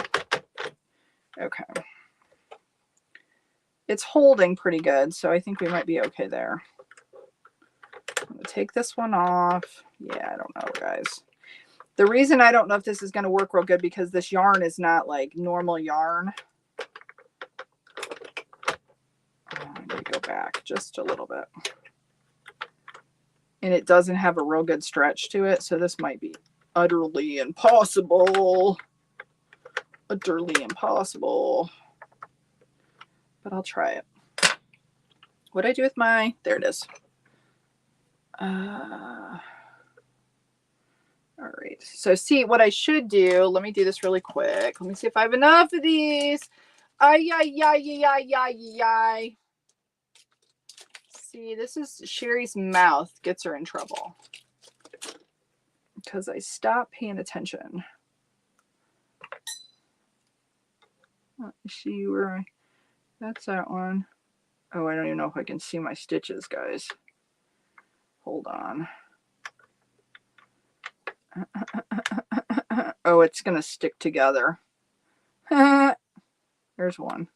Okay. It's holding pretty good, so I think we might be okay there. I'm going to take this one off. Yeah, I don't know, guys. The reason I don't know if this is going to work real good because this yarn is not like normal yarn. I'm going to go back just a little bit. And it doesn't have a real good stretch to it, so this might be utterly impossible. Utterly impossible. But I'll try it. What'd I do with my... There it is. All right. So see what I should do. Let me do this really quick. Let me see if I have enough of these. Ay, ay, ay, ay, ay, ay. See, this is Cheri's mouth gets her in trouble. Because I stopped paying attention. Let me see where that's that one. Oh, I don't even know if I can see my stitches, guys. Hold on. Oh, it's going to stick together. There's one.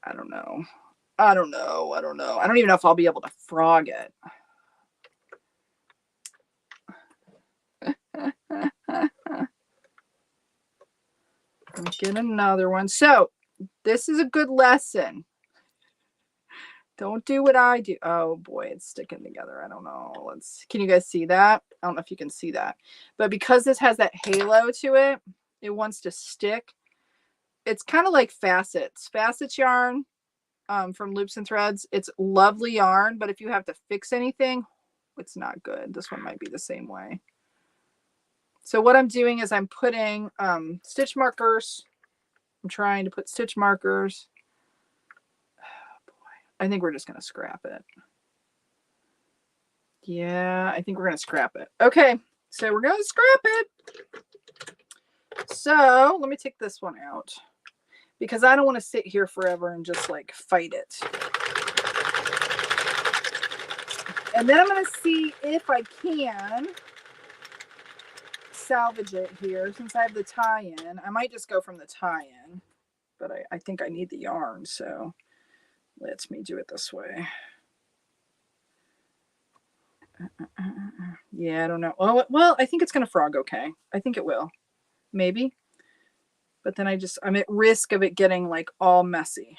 I don't know. I don't know. I don't know. I don't even know if I'll be able to frog it. Get another one. So this is a good lesson. Don't do what I do. Oh boy, it's sticking together. I don't know. Can you guys see that? I don't know if you can see that. But because this has that halo to it, it wants to stick. It's kind of like Facets. Facets yarn from Loops and Threads. It's lovely yarn, but if you have to fix anything, it's not good. This one might be the same way. So what I'm doing is I'm putting stitch markers. I'm trying to put stitch markers. I think we're just going to scrap it. Yeah, I think we're going to scrap it. Okay, so we're going to scrap it. So let me take this one out because I don't want to sit here forever and just like fight it. And then I'm going to see if I can salvage it here since I have the tie-in. I might just go from the tie-in, but I think I need the yarn, so let me do it this way. Yeah, I don't know. Oh, well, I think it's going to frog okay. I think it will. Maybe. But then I'm at risk of it getting like all messy.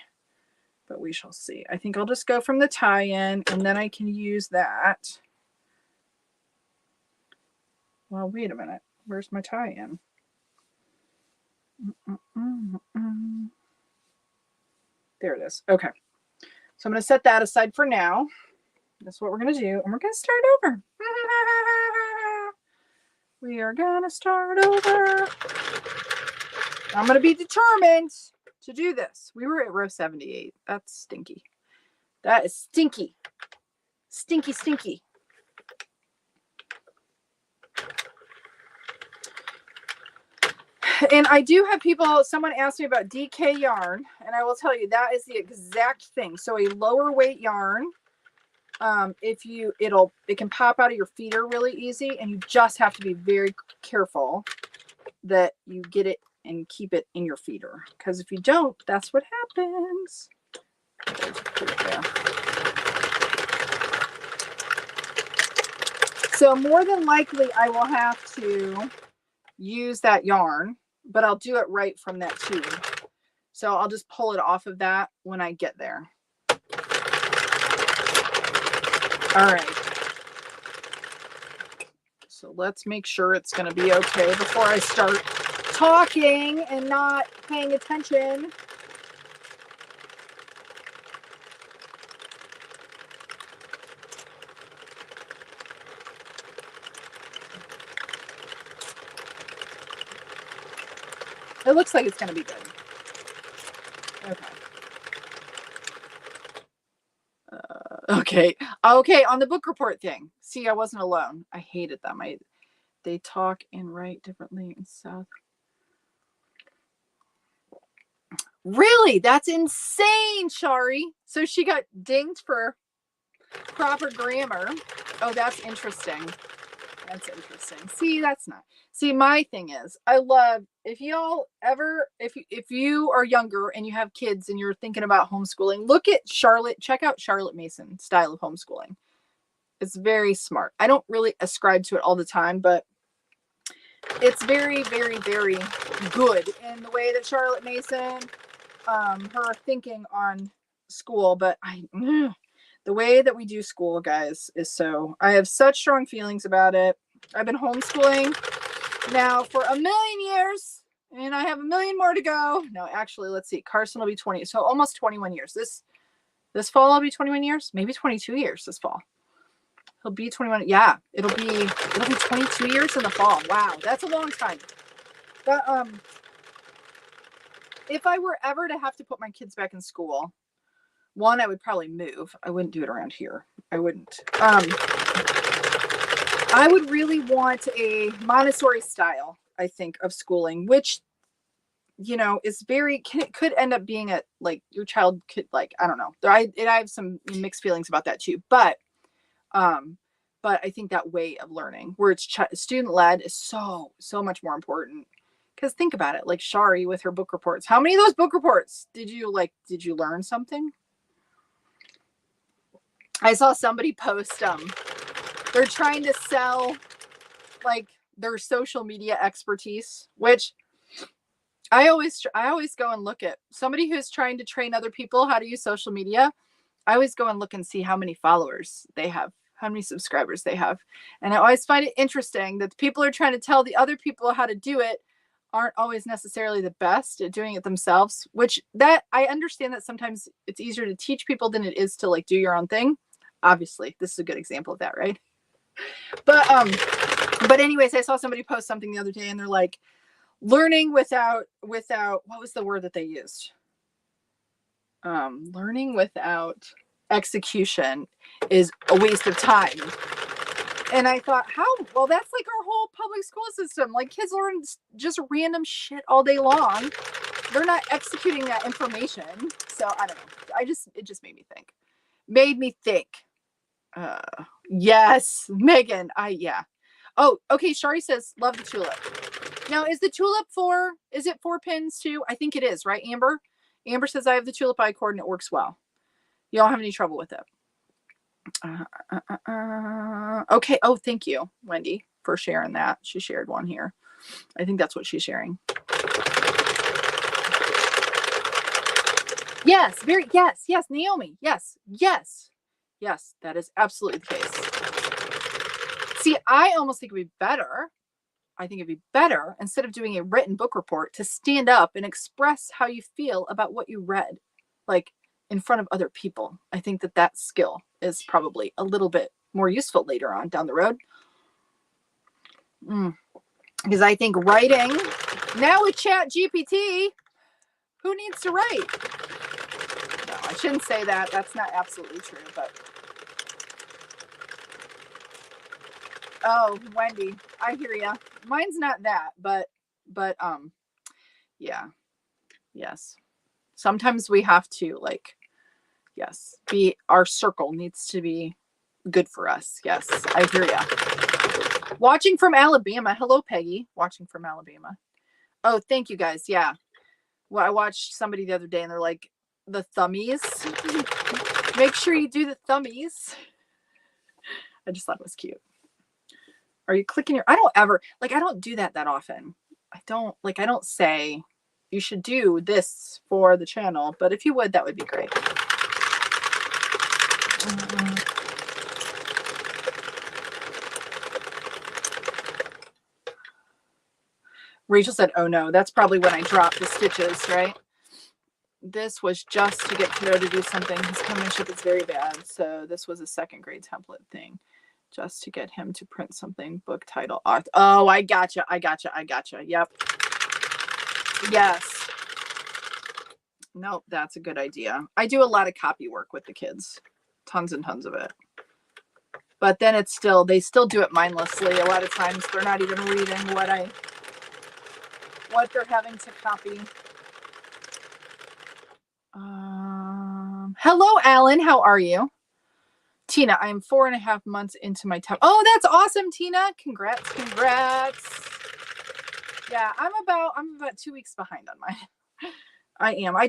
But we shall see. I think I'll just go from the tie-in and then I can use that. Well, wait a minute. Where's my tie-in? There it is. Okay. So I'm going to set that aside for now. That's what we're going to do. And we're going to start over. We are going to start over. I'm going to be determined to do this. We were at row 78. That's stinky. That is stinky. Stinky, stinky. And I do have someone asked me about DK yarn, and I will tell you that is the exact thing. So a lower weight yarn, it can pop out of your feeder really easy, and you just have to be very careful that you get it and keep it in your feeder. Because if you don't, that's what happens. So more than likely, I will have to use that yarn, but I'll do it right from that tube. So I'll just pull it off of that when I get there. All right. So let's make sure it's going to be okay before I start talking and not paying attention. It looks like it's going to be good. Okay. Okay. On the book report thing. See, I wasn't alone. I hated them. They talk and write differently in South. Really? That's insane, Cheri. So she got dinged for proper grammar. Oh, that's interesting. That's interesting. See, that's not. See, my thing is, I love if y'all ever, if you are younger and you have kids and you're thinking about homeschooling, look at Charlotte. Check out Charlotte Mason's style of homeschooling. It's very smart. I don't really ascribe to it all the time, but it's very, very, very good in the way that Charlotte Mason, her thinking on school. But the way that we do school, guys, is so, I have such strong feelings about it. I've been homeschooling now for 1,000,000 years, and I have 1,000,000 more to go. No, actually, let's see. Carson will be 20, so almost 21 years. This fall, I'll be 21 years, maybe 22 years this fall. He'll be 21. Yeah, it'll be 22 years in the fall. Wow, that's a long time. But if I were ever to have to put my kids back in school, one, I would probably move. I wouldn't do it around here. I wouldn't. I would really want a Montessori style, I think, of schooling, which, you know, is very, could end up being a, like, your child could, like, I don't know. I have some mixed feelings about that too, but I think that way of learning where it's student led is so much more important. Because think about it, like Cheri with her book reports. How many of those book reports did you learn something? I saw somebody post, they're trying to sell like their social media expertise, which I always go and look at somebody who's trying to train other people how to use social media. I always go and look and see how many followers they have, how many subscribers they have. And I always find it interesting that the people who are trying to tell the other people how to do it aren't always necessarily the best at doing it themselves, which that I understand that sometimes it's easier to teach people than it is to like do your own thing. Obviously, this is a good example of that, right? But anyways, I saw somebody post something the other day and they're like, learning without what was the word that they used? Learning without execution is a waste of time. And I thought, how? Well, that's like our whole public school system. Like kids learn just random shit all day long. They're not executing that information. So I don't know. It just made me think. Yes, Megan. Yeah. Oh, okay. Cheri says, love the tulip. Now, is the tulip is it 4 pins too? I think it is, right, Amber? Amber says, I have the tulip eye cord and it works well. You don't have any trouble with it. Okay. Oh, thank you, Wendy, for sharing that. She shared one here. I think that's what she's sharing. Yes, yes, Naomi. Yes, that is absolutely the case. See, I almost think it'd be better. I think it'd be better instead of doing a written book report to stand up and express how you feel about what you read, like in front of other people. I think that skill is probably a little bit more useful later on down the road. Because I think writing now with Chat GPT, who needs to write? No, I shouldn't say that. That's not absolutely true, but. Oh, Wendy, I hear ya. Mine's not that, but yeah. Yes. Sometimes we have to our circle needs to be good for us. Yes, I hear ya. Watching from Alabama. Hello, Peggy. Watching from Alabama. Oh, thank you guys. Yeah. Well, I watched somebody the other day and they're like, the thummies. Make sure you do the thummies. I just thought it was cute. Are you clicking I don't do that often. I don't say you should do this for the channel, but if you would, that would be great. Rachel said, oh no, that's probably when I dropped the stitches, right? This was just to get Kiddo to do something. His penmanship is very bad. So this was a second grade template thing. Just to get him to print something, book title, author. Oh, I gotcha. Yep. Yes. Nope, that's a good idea. I do a lot of copy work with the kids. Tons and tons of it. But then they still do it mindlessly. A lot of times they're not even reading what they're having to copy. Hello, Alan. How are you? Tina, I am 4.5 months into my time. Oh, that's awesome, Tina. Congrats. Yeah, I'm about 2 weeks behind on mine. I am. I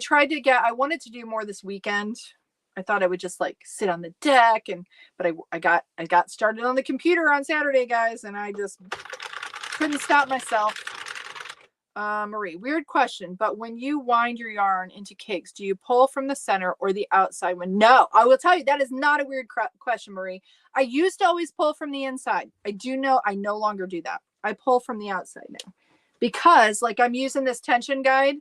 wanted to do more this weekend. I thought I would just like sit on the deck but I got started on the computer on Saturday, guys, and I just couldn't stop myself. Marie, weird question, but when you wind your yarn into cakes, do you pull from the center or the outside one? No, I will tell you, that is not a weird question, Marie. I used to always pull from the inside. I no longer do that. I pull from the outside now because like I'm using this tension guide.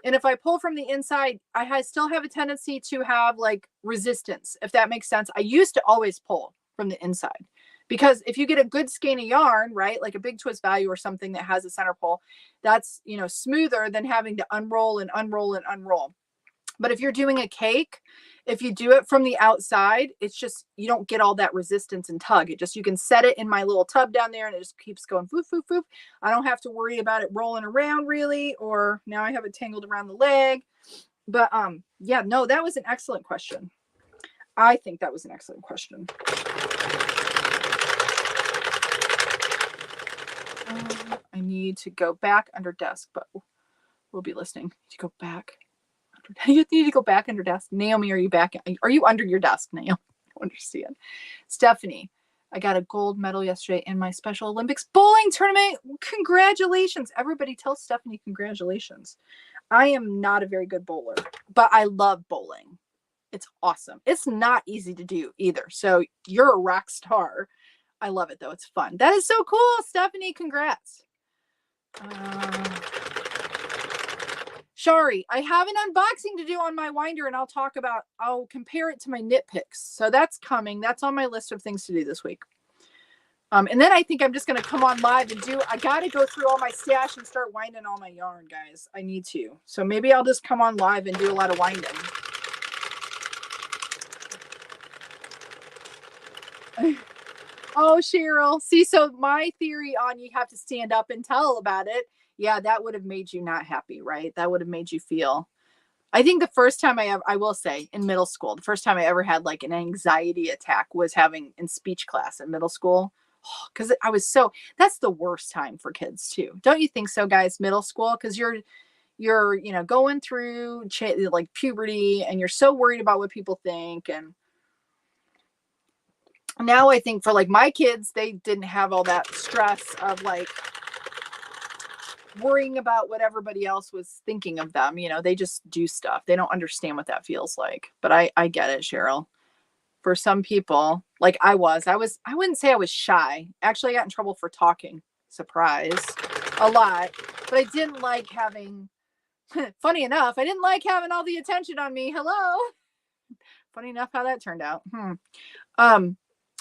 And if I pull from the inside, I still have a tendency to have like resistance, if that makes sense. I used to always pull from the inside because if you get a good skein of yarn, right, like a big twist value or something that has a center pull, that's, smoother than having to unroll and unroll and unroll. But if you're doing a cake, if you do it from the outside, it's just, you don't get all that resistance and tug. You can set it in my little tub down there and it just keeps going, foof, foof, foof. I don't have to worry about it rolling around really, or now I have it tangled around the leg. But yeah, no, that was an excellent question. I think that was an excellent question. I need to go back under desk, but we'll be listening. To go back. You need to go back under desk. Naomi, are you back? Are you under your desk, Naomi? I don't understand. Stephanie, I got a gold medal yesterday in my Special Olympics bowling tournament. Congratulations. Everybody tell Stephanie congratulations. I am not a very good bowler, but I love bowling. It's awesome. It's not easy to do either. So you're a rock star. I love it though. It's fun. That is so cool. Stephanie, congrats. Cheri, I have an unboxing to do on my winder and I'll compare it to my knit picks. So that's coming. That's on my list of things to do this week. And then I think I'm just going to come on live and I got to go through all my stash and start winding all my yarn, guys. I need to. So maybe I'll just come on live and do a lot of winding. Oh, Cheryl. See, so my theory on you have to stand up and tell about it. Yeah, that would have made you not happy, right? That would have made you feel. I think the first time I will say in middle school, the first time I ever had like an anxiety attack was having in speech class in middle school. Because that's the worst time for kids too. Don't you think so, guys? Middle school, because you're going through like puberty and you're so worried about what people think. And now I think for like my kids, they didn't have all that stress of like worrying about what everybody else was thinking of them. They just do stuff. They don't understand what that feels like. But I get it, Cheryl. For some people, like I wouldn't say I was shy. Actually, I got in trouble for talking. Surprise. A lot. But I didn't like having, funny enough, I didn't like having all the attention on me. Hello. Funny enough how that turned out.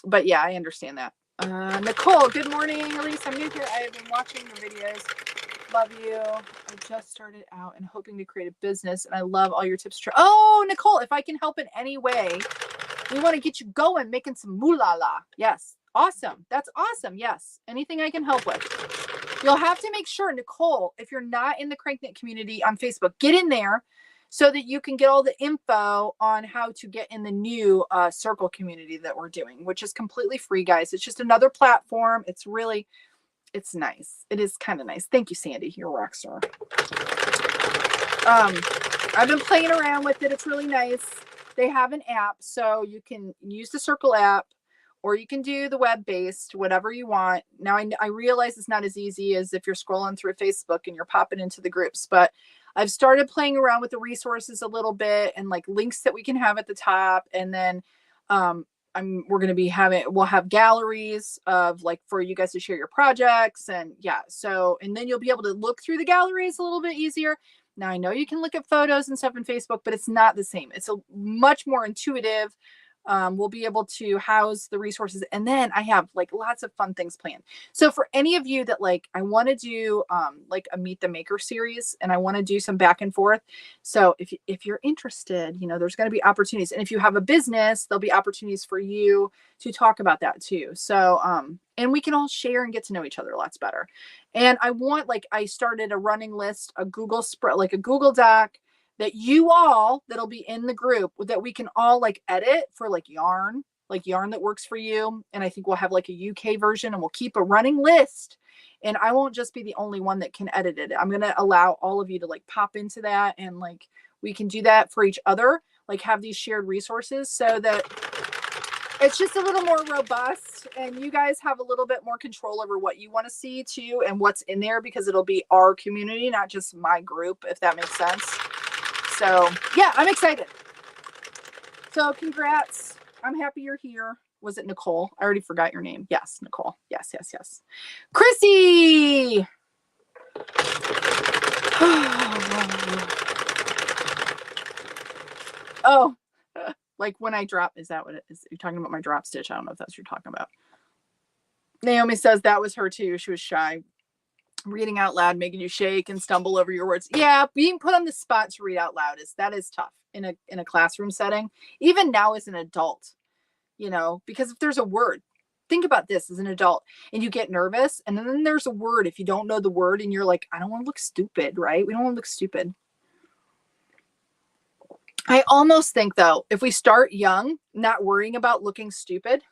But yeah, I understand that. Nicole, good morning. Elise, I'm new here. I have been watching your videos. Love you. I just started out and hoping to create a business, and I love all your tips. Oh, Nicole, if I can help in any way, we want to get you going, making some moolah. Yes. Awesome. That's awesome. Yes. Anything I can help with. You'll have to make sure, Nicole, if you're not in the CranKnit community on Facebook, get in there so that you can get all the info on how to get in the new circle community that we're doing, which is completely free, guys. It's just another platform. It's nice. It is kind of nice. Thank you, Sandy. You're a rock star. I've been playing around with it. It's really nice. They have an app, so you can use the Circle app, or you can do the web-based, whatever you want. Now, I realize it's not as easy as if you're scrolling through Facebook and you're popping into the groups, but I've started playing around with the resources a little bit and like links that we can have at the top. And then we'll have galleries of like for you guys to share your projects. And yeah, and then you'll be able to look through the galleries a little bit easier. Now I know you can look at photos and stuff in Facebook, but it's not the same. It's a much more intuitive. We'll be able to house the resources. And then I have like lots of fun things planned. So for any of you that like, I want to do like a Meet the Maker series, and I want to do some back and forth. So if you're interested, you know, there's going to be opportunities. And if you have a business, there'll be opportunities for you to talk about that too. So, and we can all share and get to know each other lots better. And I want, like, I started a running list, a Google spread, like a Google Doc that you all, that'll be in the group, that we can all like edit for like yarn that works for you. And I think we'll have like a UK version, and we'll keep a running list, and I won't just be the only one that can edit it. I'm going to allow all of you to like pop into that, and like we can do that for each other, like have these shared resources so that it's just a little more robust, and you guys have a little bit more control over what you want to see too and what's in there, because it'll be our community, not just my group, if that makes sense. So yeah, I'm excited. So congrats. I'm happy you're here. Was it Nicole? I already forgot your name. Yes, Nicole. Yes. Chrissy. Oh, like when I drop, is that what it is? You're talking about my drop stitch? I don't know if that's what you're talking about. Naomi says that was her too. She was shy. Reading out loud, making you shake and stumble over your words. Yeah, being put on the spot to read out loud is tough in a classroom setting, even now as an adult, you know, because if there's a word, think about this as an adult, and you get nervous, and then there's a word, if you don't know the word, and you're like, I don't want to look stupid, right? We don't want to look stupid. I almost think, though, if we start young, not worrying about looking stupid,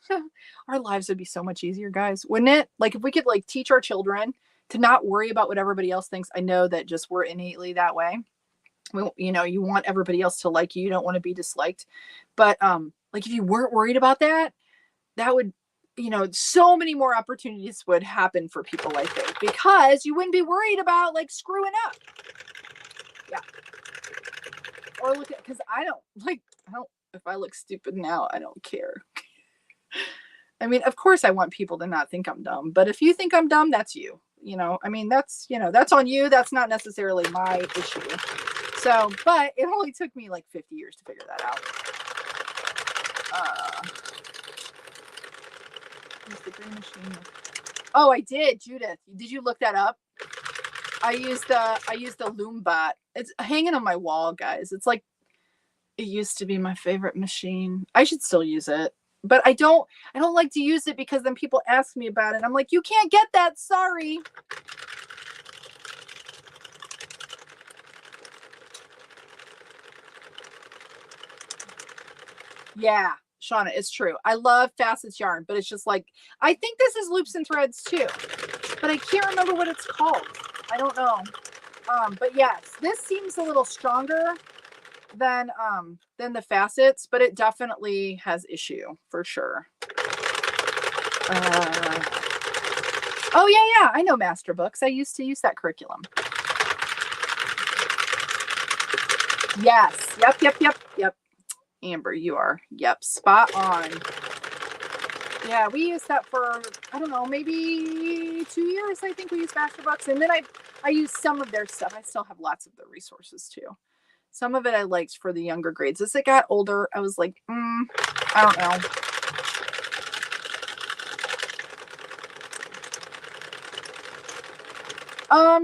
our lives would be so much easier, guys, wouldn't it? Like if we could like teach our children to not worry about what everybody else thinks. I know that just we're innately that way. You know, you want everybody else to like you. You don't want to be disliked. But like if you weren't worried about that, that would, you know, so many more opportunities would happen for people like that, because you wouldn't be worried about like screwing up. Yeah. Or look at, because I don't, if I look stupid now, I don't care. I mean, of course I want people to not think I'm dumb, but if you think I'm dumb, that's you. You know, I mean, that's, you know, that's on you. That's not necessarily my issue. So, but it only took me like 50 years to figure that out. The green machine. Oh, I did, Judith. Did you look that up? I used the Loom Bot. It's hanging on my wall, guys. It's like, it used to be my favorite machine. I should still use it, but I don't like to use it because then people ask me about it. I'm like, you can't get that. Sorry. Yeah, Shauna, it's true. I love Facets yarn, but it's just like, I think this is Loops and Threads too, but I can't remember what it's called. I don't know. But yes, this seems a little stronger than the Facets, but it definitely has issue for sure. Oh yeah, I know Master Books. I used to use that curriculum. Yes. Yep. Amber, you are. Yep. Spot on. Yeah, we used that for, I don't know, maybe 2 years. I think we used Master Books. And then I used some of their stuff. I still have lots of the resources too. Some of it I liked for the younger grades. As it got older, I was like, I don't know.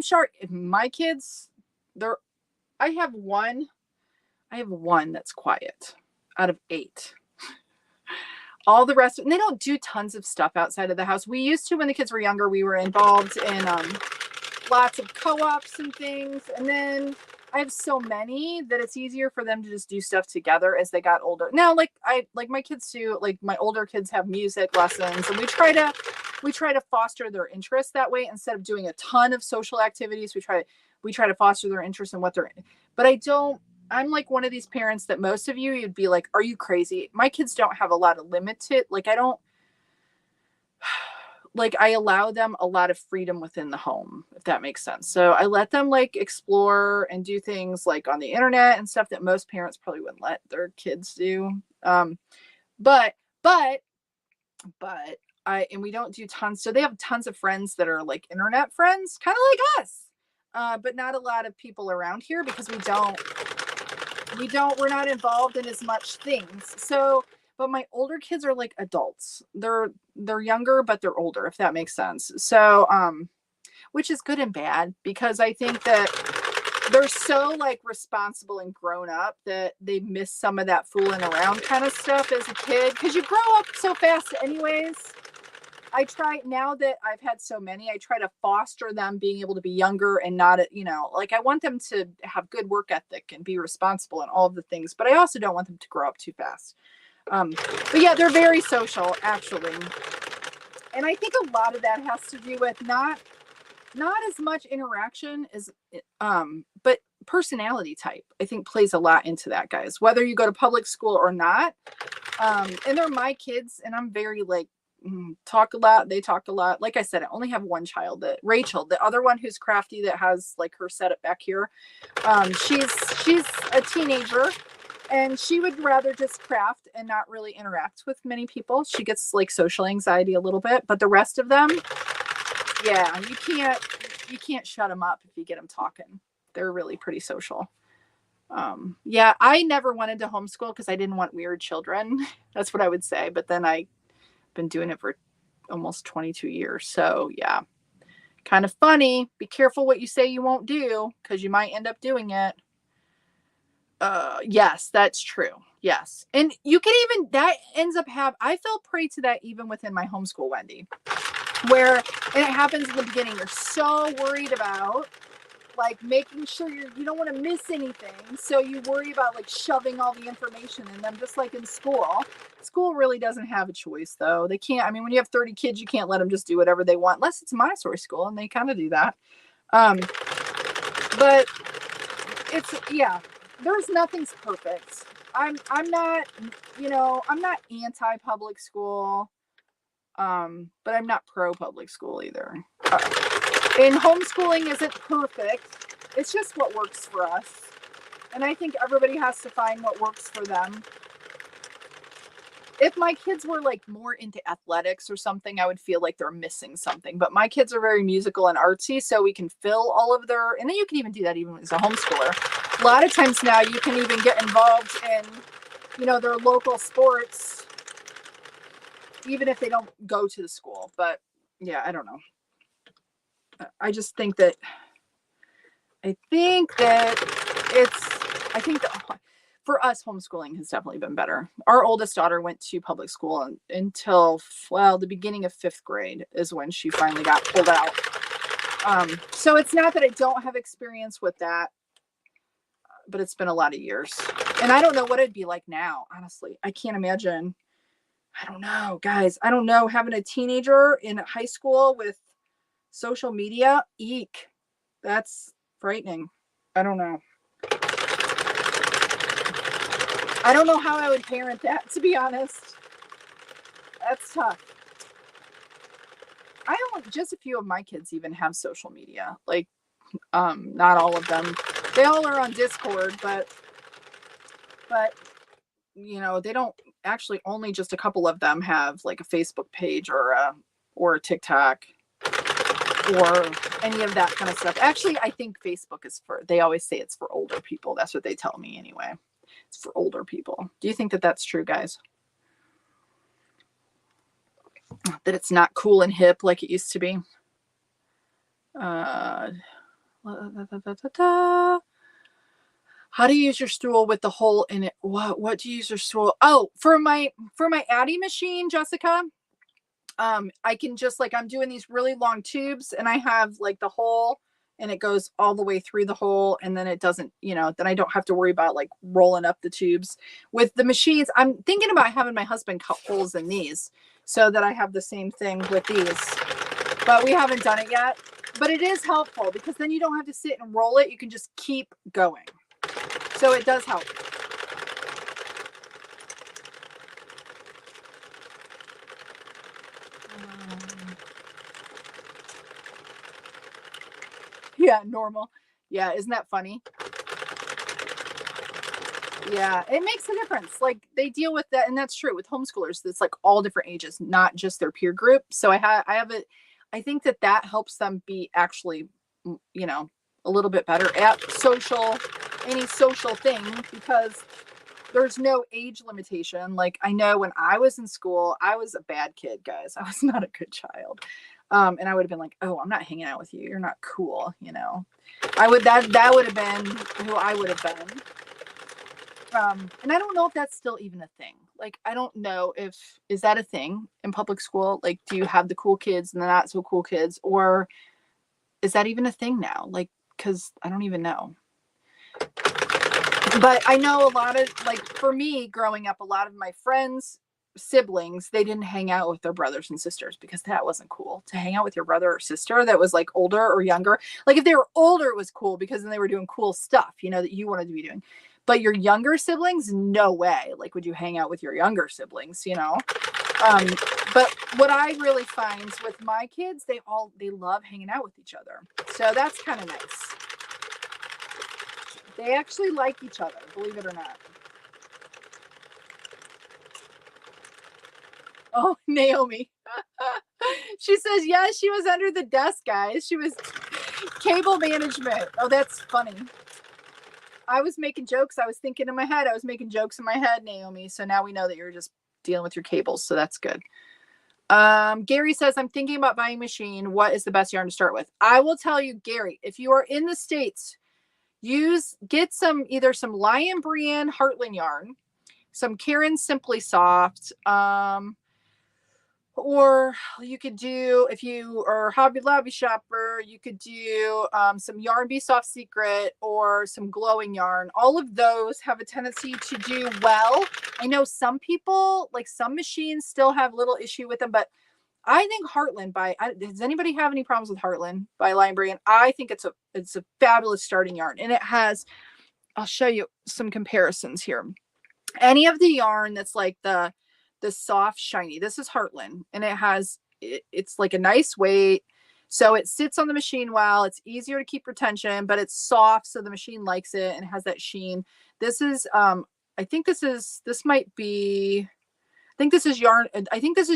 Shark, my kids, I have one that's quiet out of 8. All the rest, and they don't do tons of stuff outside of the house. We used to, when the kids were younger, we were involved in lots of co-ops and things. And then I have so many that it's easier for them to just do stuff together as they got older. Now, like my kids do, like my older kids have music lessons, and we try to foster their interest that way instead of doing a ton of social activities. We try to foster their interest in what they're in. But I'm like one of these parents that most of you'd be like, are you crazy? My kids don't have a lot of limited, I allow them a lot of freedom within the home, if that makes sense. So I let them like explore and do things like on the internet and stuff that most parents probably wouldn't let their kids do. But we don't do tons. So they have tons of friends that are like internet friends, kind of like us. But not a lot of people around here because we're not involved in as much things. So, but my older kids are like adults. They're younger, but they're older, if that makes sense. So, which is good and bad, because I think that they're so like responsible and grown up that they miss some of that fooling around kind of stuff as a kid, because you grow up so fast anyways. I try, now that I've had so many, I try to foster them being able to be younger and not, like I want them to have good work ethic and be responsible and all of the things, but I also don't want them to grow up too fast. But yeah, they're very social, actually. And I think a lot of that has to do with not as much interaction as, but personality type, I think, plays a lot into that, guys, whether you go to public school or not. And they're my kids, and I'm very like, talk a lot. They talk a lot. Like I said, I only have one child, that Rachel, the other one who's crafty, that has like her setup back here. She's a teenager, and she would rather just craft and not really interact with many people. She gets like social anxiety a little bit, but the rest of them, yeah, you can't shut them up if you get them talking. They're really pretty social. Yeah, I never wanted to homeschool because I didn't want weird children. That's what I would say. But then I've been doing it for almost 22 years. So yeah, kind of funny. Be careful what you say you won't do, because you might end up doing it. Yes, that's true. Yes. And you can even, that ends up I fell prey to that even within my homeschool, Wendy, where, and it happens in the beginning, you're so worried about like making sure you don't want to miss anything. So you worry about like shoving all the information in them, just like in school. School really doesn't have a choice, though. They can't, I mean, when you have 30 kids, you can't let them just do whatever they want, unless it's Montessori school, and they kind of do that. But it's, yeah, there's nothing's perfect. I'm not, I'm not anti-public school, but I'm not pro-public school either. And homeschooling isn't perfect. It's just what works for us. And I think everybody has to find what works for them. If my kids were like more into athletics or something, I would feel like they're missing something. But my kids are very musical and artsy, so we can fill all of their, and then you can even do that even as a homeschooler. A lot of times now you can even get involved in, their local sports, even if they don't go to the school. But yeah, I don't know. I just think that, for us, homeschooling has definitely been better. Our oldest daughter went to public school until, the beginning of 5th grade is when she finally got pulled out. So it's not that I don't have experience with that, but it's been a lot of years. And I don't know what it'd be like now, honestly. I can't imagine. I don't know, guys. I don't know, having a teenager in high school with social media. Eek. That's frightening. I don't know. I don't know how I would parent that, to be honest. That's tough. Just a few of my kids even have social media. Like, not all of them. They all are on Discord, but they don't actually, only just a couple of them have like a Facebook page or a TikTok or any of that kind of stuff. Actually, I think Facebook is they always say it's for older people. That's what they tell me anyway. It's for older people. Do you think that that's true, guys? That it's not cool and hip like it used to be? How do you use your stool with the hole in it? What do you use your stool? Oh, for my Addy machine, Jessica, I can just, like, I'm doing these really long tubes, and I have like the hole, and it goes all the way through the hole, and then it doesn't, then I don't have to worry about like rolling up the tubes. With the machines, I'm thinking about having my husband cut holes in these so that I have the same thing with these, but we haven't done it yet. But it is helpful, because then you don't have to sit and roll it. You can just keep going. So it does help. Yeah, normal. Yeah, isn't that funny? Yeah, it makes a difference. Like, they deal with that, and that's true with homeschoolers. It's like all different ages, not just their peer group. So I think that helps them be actually, a little bit better at any social thing, because there's no age limitation. Like, I know when I was in school, I was a bad kid, guys. I was not a good child. And I would have been like, oh, I'm not hanging out with you. You're not cool. You know, that would have been who I would have been. And I don't know if that's still even a thing. Like, I don't know is that a thing in public school? Like, do you have the cool kids and the not so cool kids, or is that even a thing now? Like, cause I don't even know. But I know a lot of, like, for me growing up, a lot of my friends, siblings, they didn't hang out with their brothers and sisters because that wasn't cool to hang out with your brother or sister that was like older or younger. Like, if they were older, it was cool because then they were doing cool stuff, you know, that you wanted to be doing. But your younger siblings, no way. Like, would you hang out with your younger siblings, you know? But what I really find with my kids, they love hanging out with each other. So that's kind of nice. They actually like each other, believe it or not. Oh, Naomi. She says, yeah, she was under the desk, guys. She was cable management. Oh, that's funny. I was making jokes. I was thinking in my head. I was making jokes in my head, Naomi. So now we know that you're just dealing with your cables. So that's good. Gary says, I'm thinking about buying a machine. What is the best yarn to start with? I will tell you, Gary, if you are in the States, get either some Lion Brand Heartland yarn, some Karen Simply Soft, or you could do, if you are a Hobby Lobby shopper, you could do some Yarn Bee Soft Secret or some glowing yarn. All of those have a tendency to do well. I know some people, like some machines, still have a little issue with them, but I think Heartland does anybody have any problems with Heartland by Lion Brand? I think it's a fabulous starting yarn, and it has, I'll show you some comparisons here. Any of the yarn that's like the soft shiny, this is Heartland, and it's like a nice weight, so it sits on the machine well. It's easier to keep retention, but it's soft, so the machine likes it and it has that sheen. This is I think this is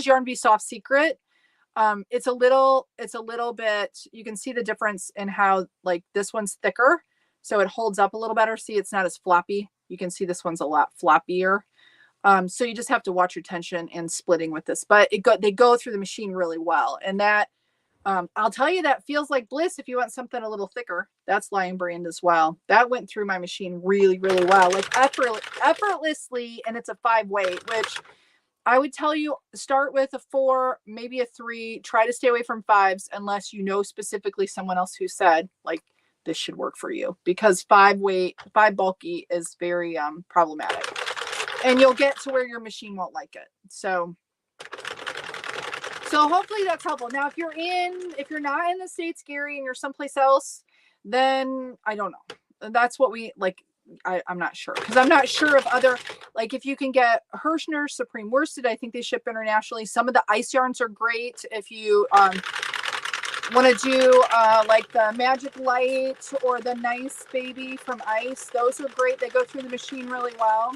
Yarn Bee Soft Secret. It's a little bit, you can see the difference in how, like, this one's thicker, so it holds up a little better. See, it's not as floppy. You can see this one's a lot floppier. So you just have to watch your tension and splitting with this, but they go through the machine really well. And that, I'll tell you, that feels like bliss. If you want something a little thicker, that's Lion Brand as well. That went through my machine really, really well, like effortlessly. And it's a 5 weight, which I would tell you, start with a 4, maybe a 3. Try to stay away from 5s unless you know specifically someone else who said, like, this should work for you, because 5 bulky is very problematic, and you'll get to where your machine won't like it. So hopefully that's helpful. Now, if you're not in the States, Gary, and you're someplace else, then I don't know. That's what we like. I'm not sure, because I'm not sure of other, like, if you can get Hirschner Supreme Worsted, I think they ship internationally. Some of the ice yarns are great. If you want to do like the Magic Light or the Nice Baby from Ice, those are great. They go through the machine really well.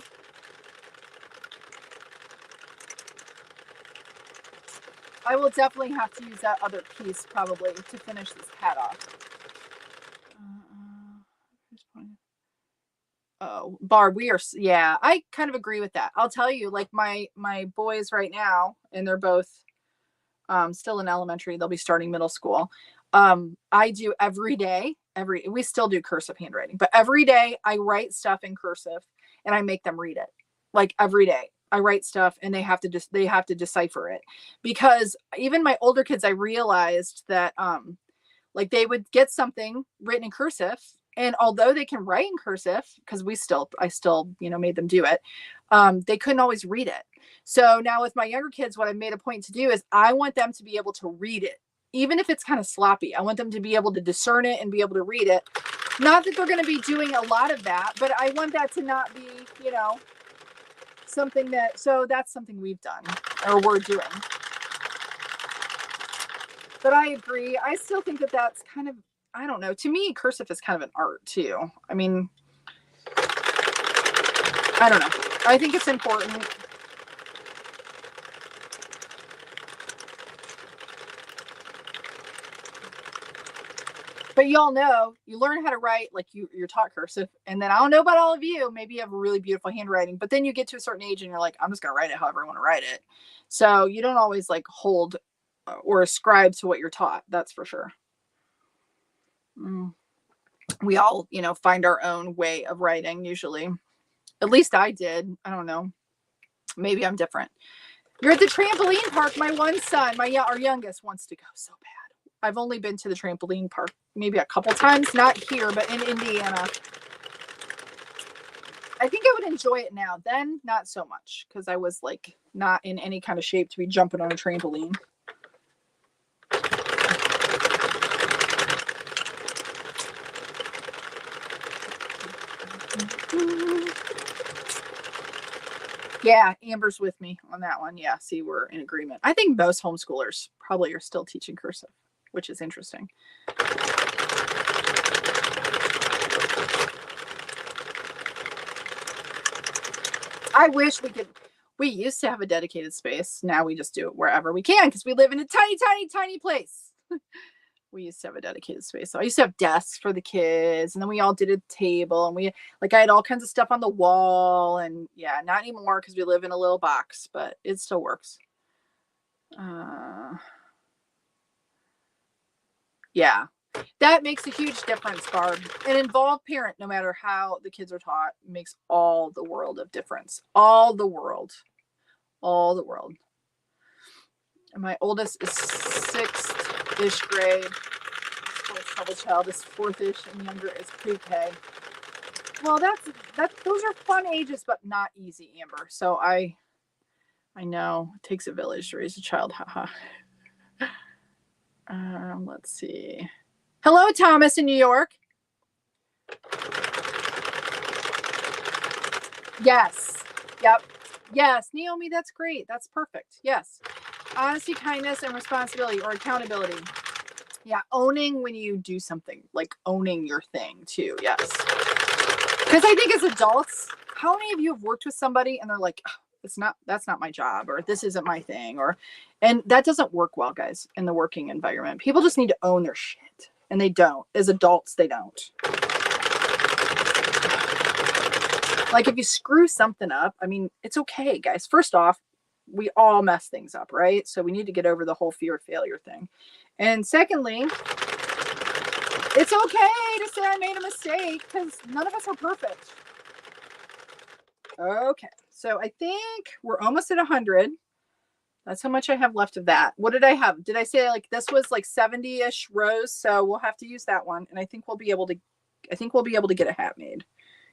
I will definitely have to use that other piece probably to finish this hat off. Oh, Barb, yeah, I kind of agree with that. I'll tell you, like, my boys right now, and they're both still in elementary, they'll be starting middle school. I do every day, we still do cursive handwriting, but every day I write stuff in cursive and I make them read it. Like, every day I write stuff and they have to decipher it, because even my older kids, I realized that like, they would get something written in cursive, and although they can write in cursive, because I still, you know, made them do it, they couldn't always read it. So now with my younger kids, what I've made a point to do is I want them to be able to read it, even if it's kind of sloppy. I want them to be able to discern it and be able to read it. Not that they're going to be doing a lot of that, but I want that to not be, you know, something so that's something we've done, or we're doing. But I agree. I still think that that's kind of, I don't know. To me, cursive is kind of an art too. I mean, I don't know. I think it's important. But y'all know, you learn how to write like you're taught cursive. And then I don't know about all of you, maybe you have really beautiful handwriting, but then you get to a certain age and you're like, I'm just going to write it however I want to write it. So you don't always like hold or ascribe to what you're taught. That's for sure. We all, you know, find our own way of writing usually. At least I did. I don't know. Maybe I'm different. You're at the trampoline park. My one son, our youngest, wants to go so bad. I've only been to the trampoline park maybe a couple times, not here, but in Indiana. I think I would enjoy it now. Then, not so much, because I was like not in any kind of shape to be jumping on a trampoline. Yeah, Amber's with me on that one. Yeah, see, we're in agreement. I think most homeschoolers probably are still teaching cursive, which is interesting. I wish we used to have a dedicated space. Now we just do it wherever we can because we live in a tiny, tiny, tiny place. We used to have a dedicated space. So I used to have desks for the kids, and then we all did a table, and I had all kinds of stuff on the wall, and yeah, not anymore because we live in a little box, but it still works. Yeah, that makes a huge difference, Barb. An involved parent, no matter how the kids are taught, makes all the world of difference. All the world. And my oldest is 6th-ish grade. Trouble child is 4th-ish, and younger is pre-K. Well, those are fun ages, but not easy, Amber. So I know it takes a village to raise a child. Haha. Let's see. Hello, Thomas in New York. Yes. Yep. Yes, Naomi, that's great. That's perfect. Yes. Honesty, kindness, and responsibility or accountability. Yeah, owning when you do something, like owning your thing too. Yes. Because I think as adults, how many of you have worked with somebody and they're like, oh, that's not my job, or this isn't my thing, and that doesn't work well, guys, in the working environment. People just need to own their shit, and they don't. As adults, they don't. Like if you screw something up, I mean, it's okay, guys. First off, we all mess things up, right? So we need to get over the whole fear of failure thing. And secondly, it's okay to say I made a mistake because none of us are perfect. Okay, so I think we're almost at 100. That's how much I have left of that. What did I have? Did I say like this was like 70-ish rows? So we'll have to use that one, and I think we'll be able to get a hat made,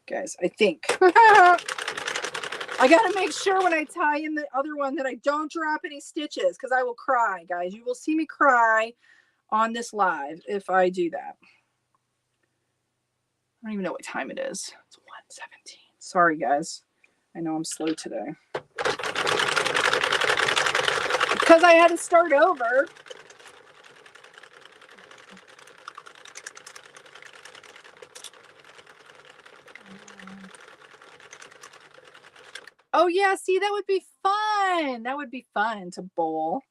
guys. I think. I gotta make sure when I tie in the other one that I don't drop any stitches because I will cry, guys. You will see me cry on this live if I do that. I don't even know what time it is. It's 1:17. Sorry, guys. I know I'm slow today. Because I had to start over. Oh, yeah. See, that would be fun. That would be fun to bowl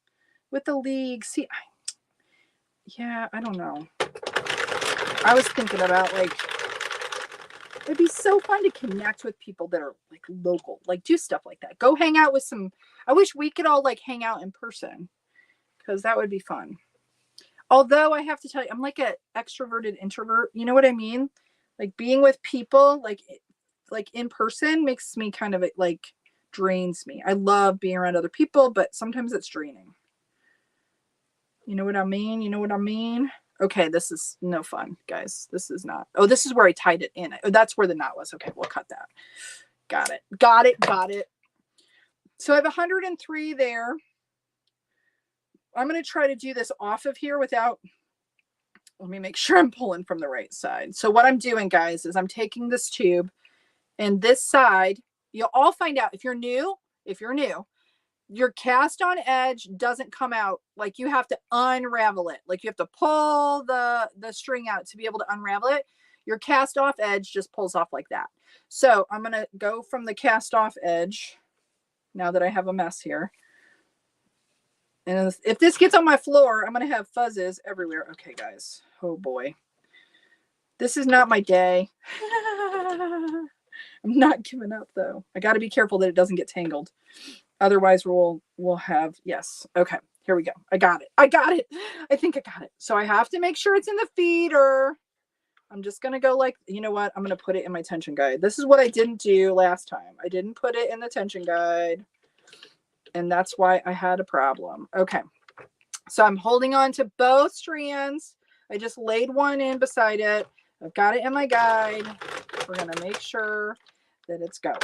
with the league. See, I don't know. I was thinking about like, it'd be so fun to connect with people that are like local, like do stuff like that. Go hang out with I wish we could all like hang out in person because that would be fun. Although I have to tell you, I'm like an extroverted introvert. You know what I mean? Like being with people, like in person makes me kind of like drains me. I love being around other people, but sometimes it's draining. You know what I mean? Okay, this is no fun, guys. This is not. Oh, this is where I tied it in. Oh, that's where the knot was. Okay, we'll cut that. Got it. So I have 103 there. I'm going to try to do this off of here without, let me make sure I'm pulling from the right side. So what I'm doing, guys, is I'm taking this tube and this side, you'll all find out if you're new, your cast on edge doesn't come out. Like you have to unravel it. Like you have to pull the string out to be able to unravel it. Your cast off edge just pulls off like that. So I'm going to go from the cast off edge now that I have a mess here. And if this gets on my floor, I'm going to have fuzzes everywhere. Okay, guys. Oh boy. This is not my day. I'm not giving up though. I got to be careful that it doesn't get tangled. Otherwise we'll have, yes. Okay, here we go. I got it. I think I got it. So I have to make sure it's in the feeder. I'm just going to go like, you know what? I'm going to put it in my tension guide. This is what I didn't do last time. I didn't put it in the tension guide. And that's why I had a problem. Okay. So I'm holding on to both strands. I just laid one in beside it. I've got it in my guide. We're going to make sure that it's going.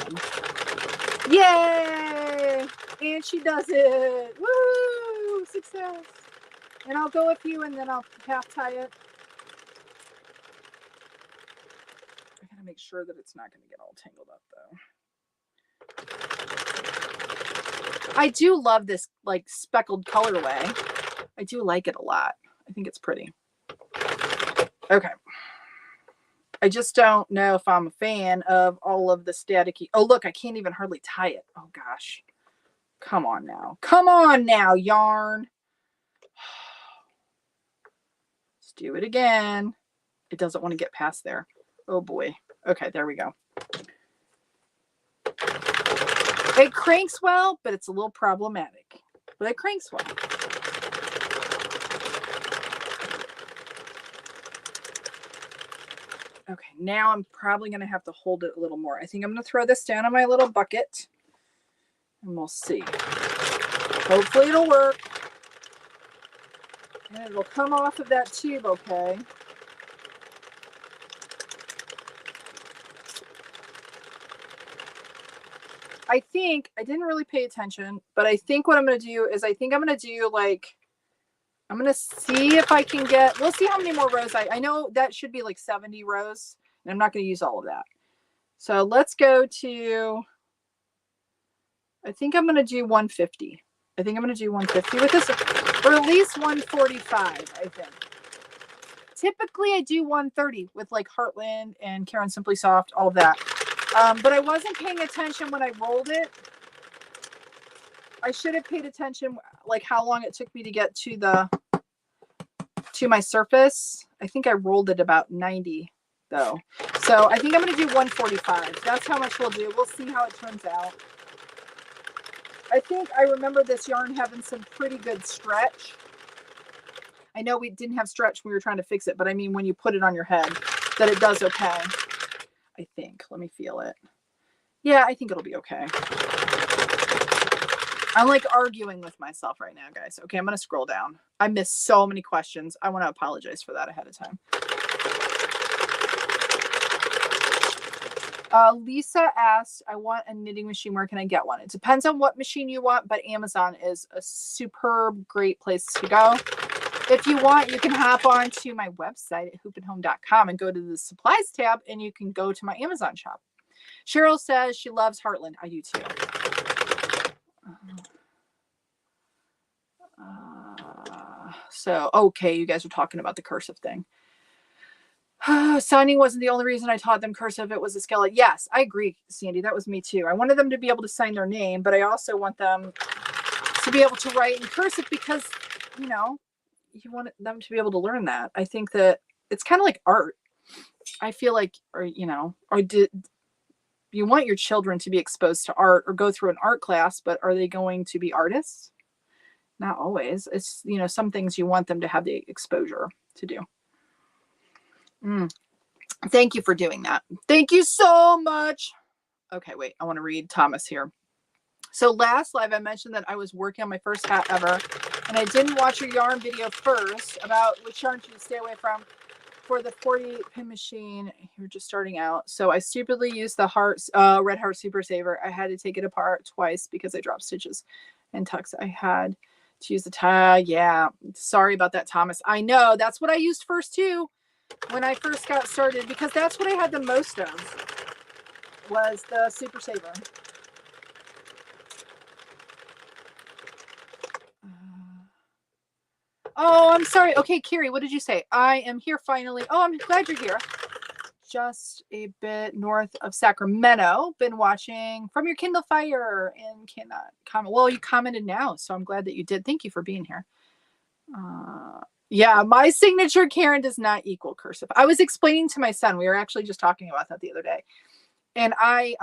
Yay! And she does it. Woo! Success. And I'll go a few and then I'll half tie it. I gotta make sure that it's not going to get all tangled up though. I do love this like speckled colorway. I do like it a lot. I think it's pretty. Okay. I just don't know if I'm a fan of all of the staticky. Oh, look, I can't even hardly tie it. Oh, gosh. Come on now. Come on now, yarn. Let's do it again. It doesn't want to get past there. Oh, boy. Okay, there we go. It cranks well, but it's a little problematic. But it cranks well. Okay, now I'm probably going to have to hold it a little more. I think I'm going to throw this down in my little bucket. And we'll see. Hopefully it'll work. And it'll come off of that tube, okay? I think, I didn't really pay attention, but I think what I'm going to do is I think I'm going to do like, I'm going to see if I can get, we'll see how many more rows I know that should be like 70 rows, and I'm not going to use all of that. So let's go to, I think I'm going to do 150. I think I'm going to do 150 with this, or at least 145, I think. Typically I do 130 with like Heartland and Karen Simply Soft, all of that. But I wasn't paying attention when I rolled it. I should have paid attention like how long it took me to get to my surface. I think I rolled it about 90 though. So I think I'm going to do 145. That's how much we'll do. We'll see how it turns out. I think I remember this yarn having some pretty good stretch. I know we didn't have stretch when we were trying to fix it, but I mean when you put it on your head, that it does okay. I think. Let me feel it. Yeah, I think it'll be okay. I'm like arguing with myself right now, guys. Okay, I'm going to scroll down. I missed so many questions. I want to apologize for that ahead of time. Lisa asked, I want a knitting machine. Where can I get one? It depends on what machine you want, but Amazon is a superb, great place to go. If you want, you can hop on to my website at hoopandhome.com and go to the supplies tab, and you can go to my Amazon shop. Cheryl says she loves Heartland. I do too. So, okay, you guys are talking about the cursive thing. Signing wasn't the only reason I taught them cursive. It was a skeleton. Yes, I agree, Sandy. That was me too. I wanted them to be able to sign their name, but I also want them to be able to write in cursive because, you know, you want them to be able to learn that. I think that it's kind of like art. I feel like, or, you know, or did you want your children to be exposed to art or go through an art class, but are they going to be artists? Not always. It's, you know, some things you want them to have the exposure to do. Thank you for doing that. Thank you so much. Okay, wait, I want to read Thomas here. So last live, I mentioned that I was working on my first hat ever, and I didn't watch your yarn video first about which yarn to stay away from for the 48 pin machine. You're just starting out. So I stupidly used the Red Heart Super Saver. I had to take it apart twice because I dropped stitches and tucks. I had to use the tie. Yeah, sorry about that, Thomas. I know, that's what I used first too. When I first got started, because that's what I had the most of, was the Super Saver. Oh, I'm sorry. Okay, Cheri, what did you say? I am here finally. Oh, I'm glad you're here. Just a bit north of Sacramento. Been watching from your Kindle Fire and cannot comment. Well, you commented now, so I'm glad that you did. Thank you for being here. Yeah, my signature, Karen, does not equal cursive. I was explaining to my son, we were actually just talking about that the other day. And I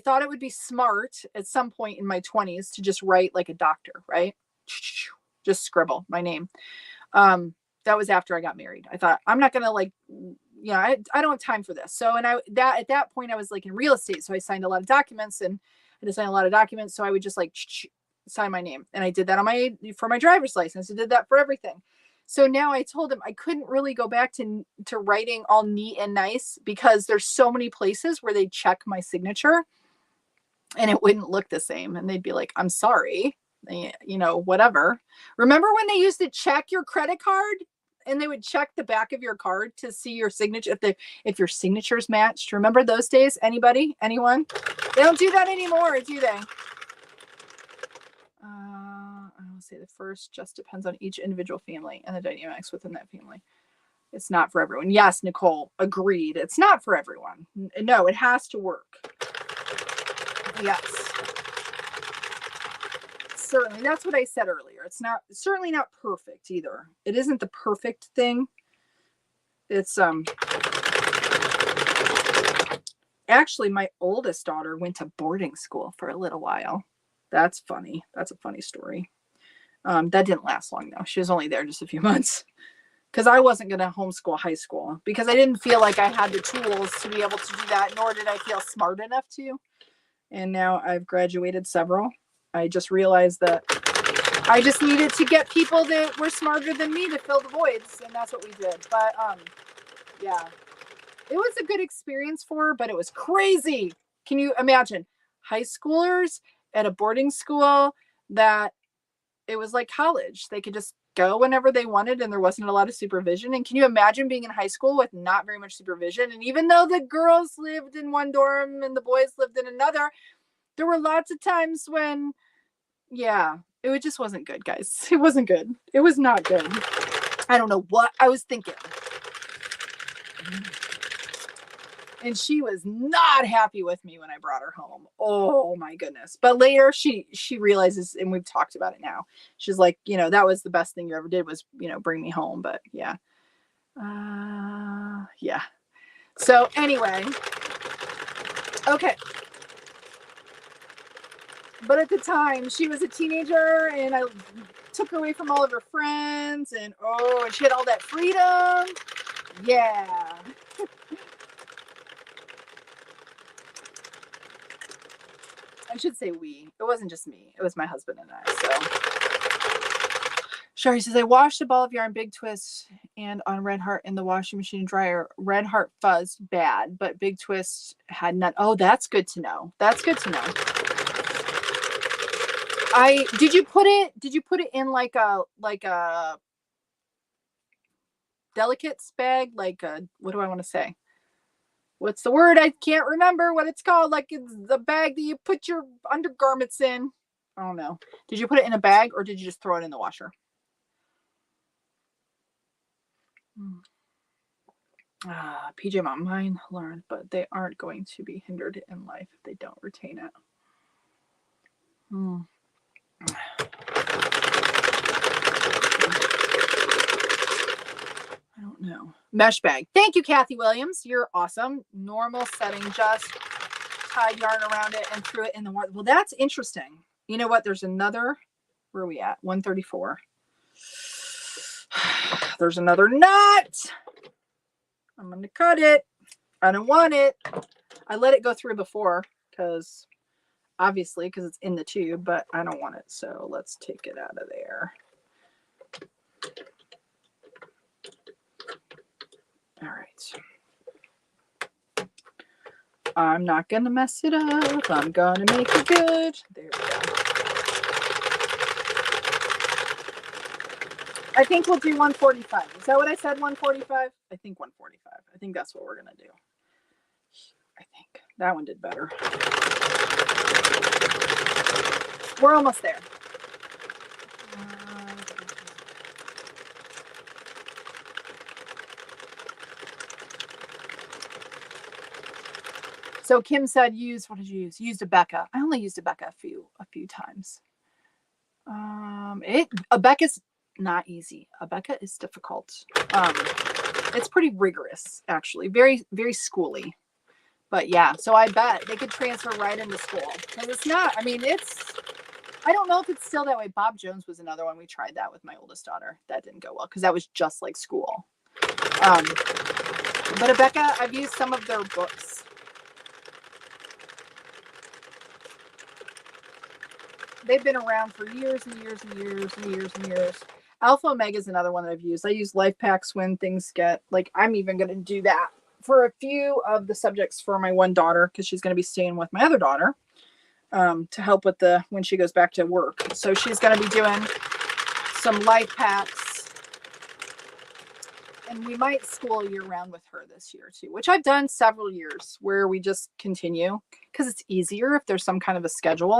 thought it would be smart at some point in my 20s to just write like a doctor, right? Just scribble my name. That was after I got married. I thought, I'm not gonna like, I don't have time for this. So, and at that point I was like in real estate. So I signed a lot of documents, and I had to sign a lot of documents. So I would just like sign my name. And I did that for my driver's license. I did that for everything. So now I told him I couldn't really go back to writing all neat and nice, because there's so many places where they check my signature and it wouldn't look the same. And they'd be like, I'm sorry, whatever. Remember when they used to check your credit card and they would check the back of your card to see your signature, if your signature's matched? Remember those days? Anybody? Anyone? They don't do that anymore, do they? I will say the first just depends on each individual family and the dynamics within that family. It's not for everyone. Yes, Nicole, agreed. It's not for everyone. No, it has to work. Yes. Certainly. That's what I said earlier. It's certainly not perfect either. It isn't the perfect thing. It's actually, my oldest daughter went to boarding school for a little while. That's funny. That's a funny story. That didn't last long though. She was only there just a few months, because I wasn't going to homeschool high school, because I didn't feel like I had the tools to be able to do that, nor did I feel smart enough to. And now I've graduated several. I just realized that I just needed to get people that were smarter than me to fill the voids, and that's what we did. But yeah, it was a good experience for her, but it was crazy. Can you imagine high schoolers at a boarding school that it was like college? They could just go whenever they wanted, and there wasn't a lot of supervision. And can you imagine being in high school with not very much supervision? And even though the girls lived in one dorm and the boys lived in another, there were lots of times when, it just wasn't good, guys. It wasn't good. It was not good. I don't know what I was thinking. And she was not happy with me when I brought her home. Oh my goodness. But later she realizes, and we've talked about it now. She's like, that was the best thing you ever did, was, bring me home. But yeah. Yeah. So anyway. Okay. But at the time she was a teenager, and I took her away from all of her friends, and she had all that freedom. Yeah. I should say we. It wasn't just me. It was my husband and I. So Cheri says, I washed a ball of yarn Big Twist and on Red Heart in the washing machine and dryer. Red Heart fuzzed bad, but Big Twist had none. Oh, that's good to know. That's good to know. Did you put it in like a delicates bag? Like what do I want to say? What's the word? I can't remember what it's called. Like, it's the bag that you put your undergarments in. I don't know. Did you put it in a bag, or did you just throw it in the washer? PJ Mom, mine learned, but they aren't going to be hindered in life if they don't retain it. I don't know. Mesh bag. Thank you, Kathy Williams. You're awesome. Normal setting, just tied yarn around it and threw it in the water. Well, that's interesting. You know what? There's another. Where are we at? 134. There's another knot. I'm going to cut it. I don't want it. I let it go through before, because it's in the tube, but I don't want it. So let's take it out of there. All right. I'm not going to mess it up. I'm going to make it good. There we go. I think we'll do 145. Is that what I said, 145? I think 145. I think that's what we're going to do. I think that one did better. We're almost there. So Kim said, what did you use? Used a Becca. I only used a Becca a few times. A Becca's, not easy. Abeka is difficult. It's pretty rigorous, actually. Very, very schooly. But yeah, so I bet they could transfer right into school. Because it's not, I mean, I don't know if it's still that way. Bob Jones was another one. We tried that with my oldest daughter. That didn't go well because that was just like school. But Abeka, I've used some of their books. They've been around for years and years and years and years and years. Alpha Omega is another one that I've used. I use life packs when things get, like, I'm even going to do that for a few of the subjects for my one daughter because she's going to be staying with my other daughter to help with when she goes back to work. So she's going to be doing some life packs. And we might school year round with her this year too, which I've done several years where we just continue because it's easier if there's some kind of a schedule.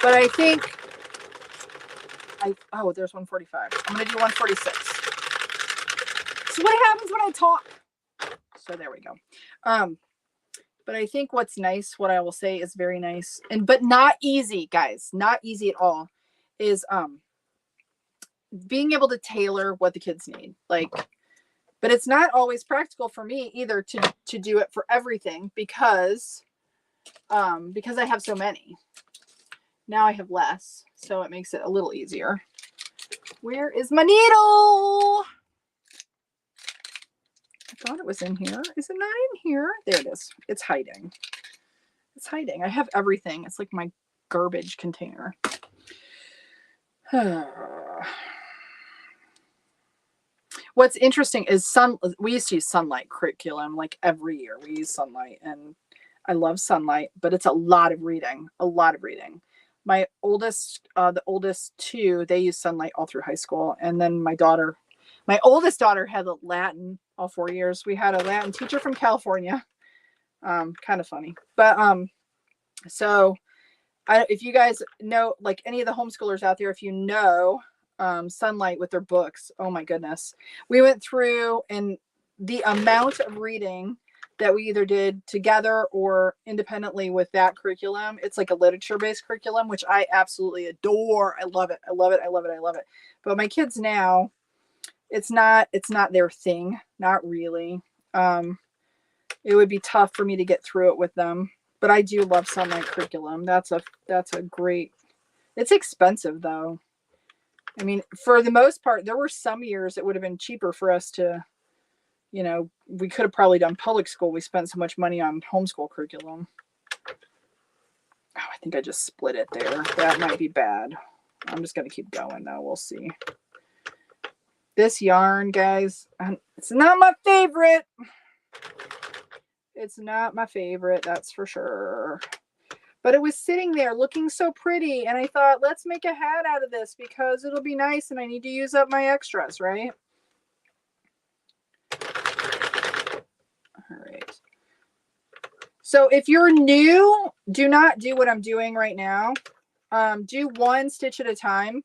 But I think there's 145. I'm going to do 146. So what happens when I talk? So there we go. But I think what's nice, what I will say is very nice but not easy, guys, not easy at all, is, being able to tailor what the kids need. Like, but it's not always practical for me either to do it for everything because I have so many. Now I have less, so it makes it a little easier. Where is my needle? I thought it was in here. Is it not in here? There it is. It's hiding. It's hiding. I have everything. It's like my garbage container. What's interesting is we used to use Sunlight curriculum like every year. We use Sunlight and I love Sunlight, but it's a lot of reading, My oldest, the oldest two, they use Sunlight all through high school. And then my oldest daughter had Latin all 4 years. We had a Latin teacher from California. Kind of funny. But so if you guys know, like any of the homeschoolers out there, if you know Sunlight with their books, oh my goodness. We went through, and the amount of reading that we either did together or independently with that curriculum, it's like a literature-based curriculum, which I absolutely adore. I love it. I love it. I love it. I love it. But my kids now, it's not their thing. Not really. It would be tough for me to get through it with them, but I do love Sunlight curriculum. That's a great, it's expensive though. I mean, for the most part, there were some years it would have been cheaper for us to, we could have probably done public school. We spent so much money on homeschool curriculum. Oh, I think I just split it there. That might be bad. I'm just going to keep going though. We'll see. This yarn, guys, it's not my favorite. It's not my favorite, that's for sure. But it was sitting there looking so pretty. And I thought, let's make a hat out of this because it'll be nice and I need to use up my extras, right? All right. So if you're new, do not do what I'm doing right now. Do one stitch at a time.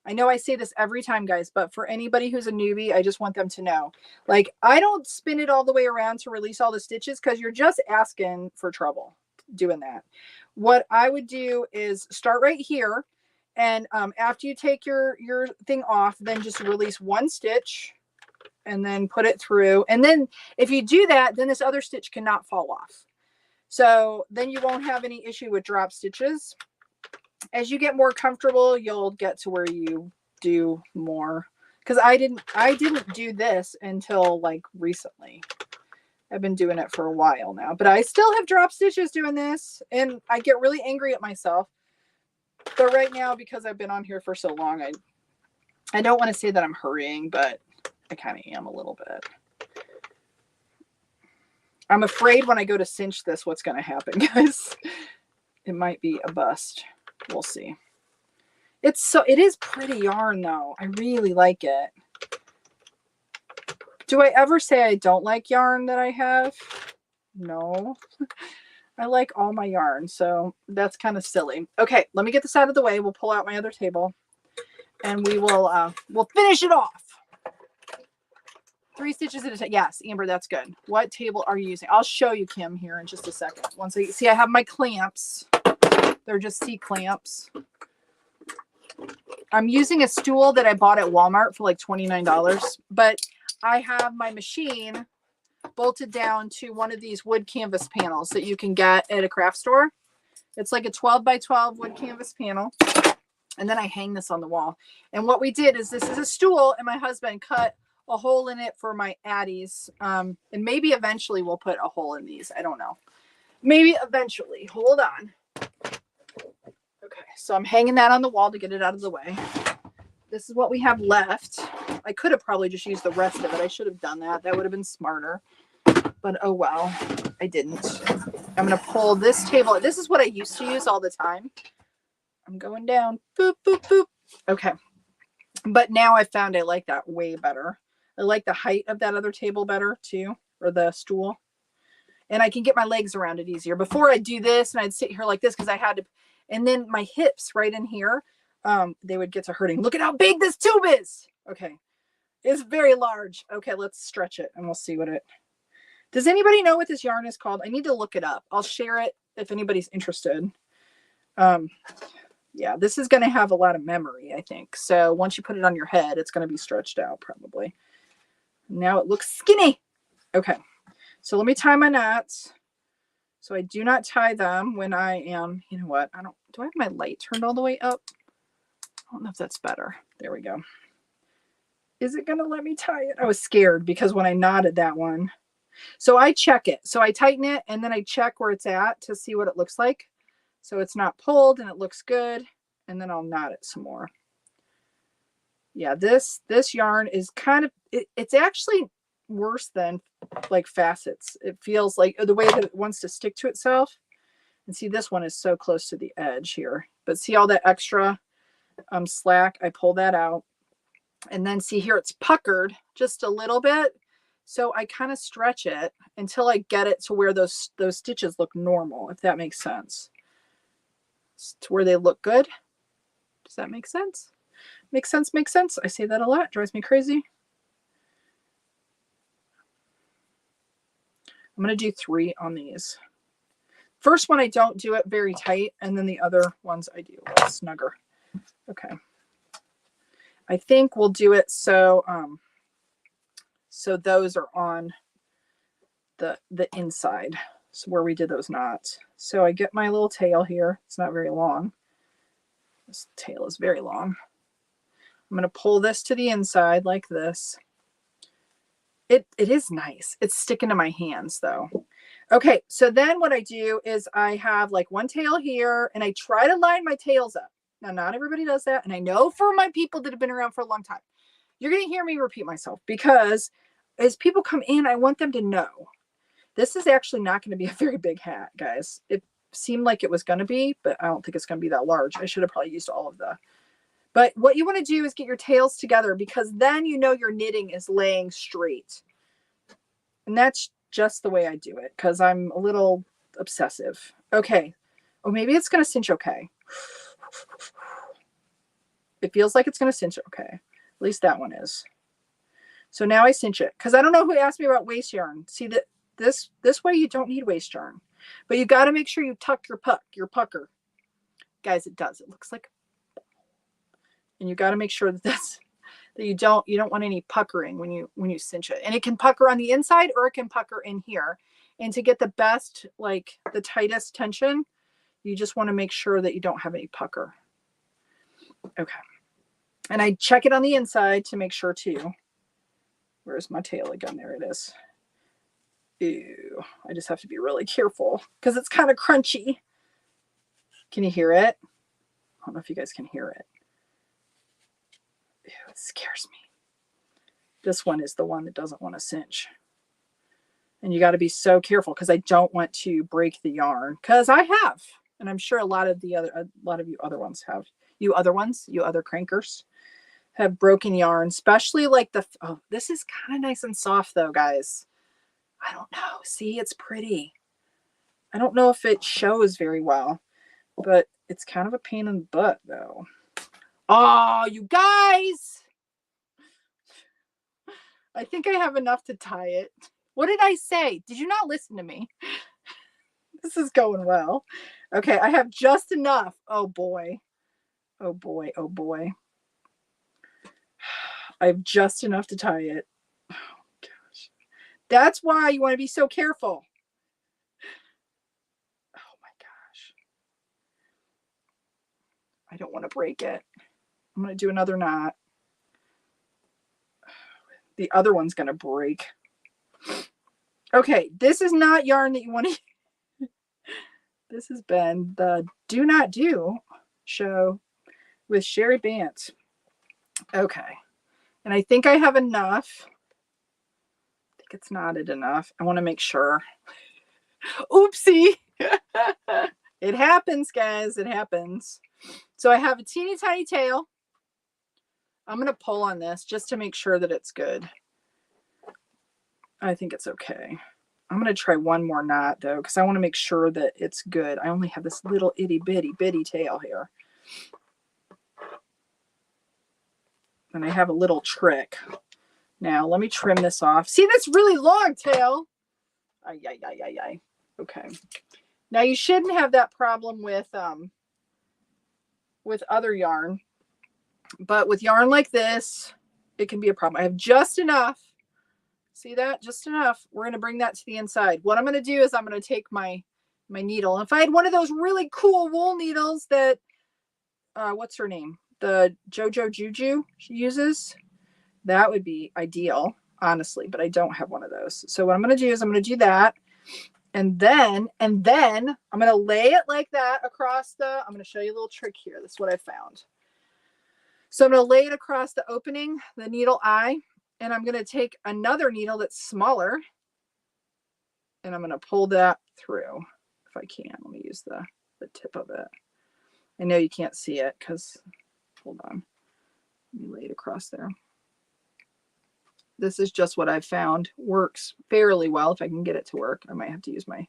I know I say this every time, guys, but for anybody who's a newbie, I just want them to know. Like, I don't spin it all the way around to release all the stitches because you're just asking for trouble doing that. What I would do is start right here. And after you take your thing off, then just release one stitch and then put it through. And then if you do that, then this other stitch cannot fall off. So then you won't have any issue with drop stitches. As you get more comfortable, you'll get to where you do more. Because I didn't do this until like recently. I've been doing it for a while now, but I still have drop stitches doing this, and I get really angry at myself. But right now, because I've been on here for so long, I don't want to say that I'm hurrying, but I kind of am a little bit. I'm afraid when I go to cinch this, what's going to happen, guys. It might be a bust. We'll see. It is pretty yarn though. I really like it. Do I ever say I don't like yarn that I have? No. I like all my yarn, so that's kind of silly. Okay, let me get this out of the way. We'll pull out my other table and we will we'll finish it off. 3 stitches at a time. Yes, Amber, that's good. What table are you using? I'll show you, Kim, here in just a second. Once I see, I have my clamps. They're just C clamps. I'm using a stool that I bought at Walmart for like $29, but I have my machine bolted down to one of these wood canvas panels that you can get at a craft store. It's like a 12 by 12 wood canvas panel. And then I hang this on the wall. And what we did is, this is a stool, and my husband cut a hole in it for my Addies. And maybe eventually we'll put a hole in these. I don't know. Maybe eventually. Hold on. Okay, so I'm hanging that on the wall to get it out of the way. This is what we have left. I could have probably just used the rest of it. I should have done that. That would have been smarter. But oh well, I didn't. I'm going to pull this table. This is what I used to use all the time. I'm going down. Boop, boop, boop. Okay. But now I found I like that way better. I like the height of that other table better too, or the stool. And I can get my legs around it easier. Before I'd do this and I'd sit here like this because I had to, and then my hips right in here, they would get to hurting. Look at how big this tube is. Okay. It's very large. Okay, let's stretch it and we'll see what it, does anybody know what this yarn is called? I need to look it up. I'll share it if anybody's interested. Yeah, this is going to have a lot of memory, I think. So once you put it on your head, it's going to be stretched out probably. Now it looks skinny. Okay, so let me tie my knots. So I do not tie them when I am, you know what? Do I have my light turned all the way up? I don't know if that's better. There we go. Is it going to let me tie it? I was scared because when I knotted that one. So I check it. So I tighten it and then I check where it's at to see what it looks like. So it's not pulled and it looks good. And then I'll knot it some more. Yeah, this yarn is kind of, it's actually worse than like facets. It feels like the way that it wants to stick to itself. And see, this one is so close to the edge here. But see all that extra slack? I pull that out. And then see here, it's puckered just a little bit. So I kind of stretch it until I get it to where those stitches look normal, if that makes sense. To where they look good. Does that make sense? Makes sense, makes sense. I say that a lot. Drives me crazy. I'm going to do 3 on these. First one, I don't do it very tight. And then the other ones I do a little snugger. Okay. I think we'll do it so so those are on the inside. So where we did those knots. So I get my little tail here. It's not very long. This tail is very long. I'm going to pull this to the inside like this. It is nice. It's sticking to my hands though. Okay, so then what I do is I have like one tail here and I try to line my tails up. Now, not everybody does that. And I know for my people that have been around for a long time, you're going to hear me repeat myself because as people come in, I want them to know this is actually not going to be a very big hat, guys. It seemed like it was going to be, but I don't think it's going to be that large. I should have probably used all of the, but what you want to do is get your tails together because then you know your knitting is laying straight. And that's just the way I do it because I'm a little obsessive. Okay. Oh, maybe it's going to cinch okay. It feels like it's going to cinch okay. At least that one is. So now I cinch it because I don't know who asked me about waste yarn. See that this way you don't need waste yarn, but you got to make sure you tuck your pucker. Guys, it does. It looks like, and you got to make sure that you don't want any puckering when you cinch it. And it can pucker on the inside or it can pucker in here. And to get the best, like the tightest tension, you just want to make sure that you don't have any pucker. Okay. And I check it on the inside to make sure too. Where's my tail again? There it is. Ew. I just have to be really careful because it's kind of crunchy. Can you hear it? I don't know if you guys can hear it. Ew, it scares me. This one is the one that doesn't want to cinch. And you got to be so careful because I don't want to break the yarn because I have. And I'm sure a lot of you other ones have. You other crankers have broken yarn, especially like this is kind of nice and soft though, guys. I don't know. See, it's pretty. I don't know if it shows very well, but it's kind of a pain in the butt though. Oh, you guys. I think I have enough to tie it. What did I say? Did you not listen to me? This is going well. Okay, I have just enough. Oh boy. Oh boy. Oh boy. I have just enough to tie it. Oh gosh. That's why you want to be so careful. Oh my gosh. I don't want to break it. I'm going to do another knot. The other one's going to break. Okay, this is not yarn that you want to. This has been the Do Not Do show with Cheri Bant. Okay, and I think I have enough. I think it's knotted enough. I want to make sure. Oopsie. It happens, guys. It happens. So I have a teeny tiny tail. I'm going to pull on this just to make sure that it's good. I think it's okay. I'm going to try one more knot though, because I want to make sure that it's good. I only have this little itty bitty tail here. And I have a little trick. Now let me trim this off. See, that's really long tail. Ay, ay, ay, ay, ay. Okay. Now you shouldn't have that problem with other yarn, but with yarn like this, it can be a problem. I have just enough. See that? Just enough. We're going to bring that to the inside. What I'm going to do is I'm going to take my needle. If I had one of those really cool wool needles that, what's her name? The JoJo Juju she uses, that would be ideal, honestly, but I don't have one of those. So what I'm going to do is I'm going to do that. And then I'm going to lay it like that across I'm going to show you a little trick here. This is what I found. So I'm going to lay it across the opening, the needle eye, and I'm going to take another needle that's smaller and I'm going to pull that through if I can. Let me use the tip of it. I know you can't see it because, hold on. Let me lay it across there. This is just what I've found works fairly well. If I can get it to work, I might have to use my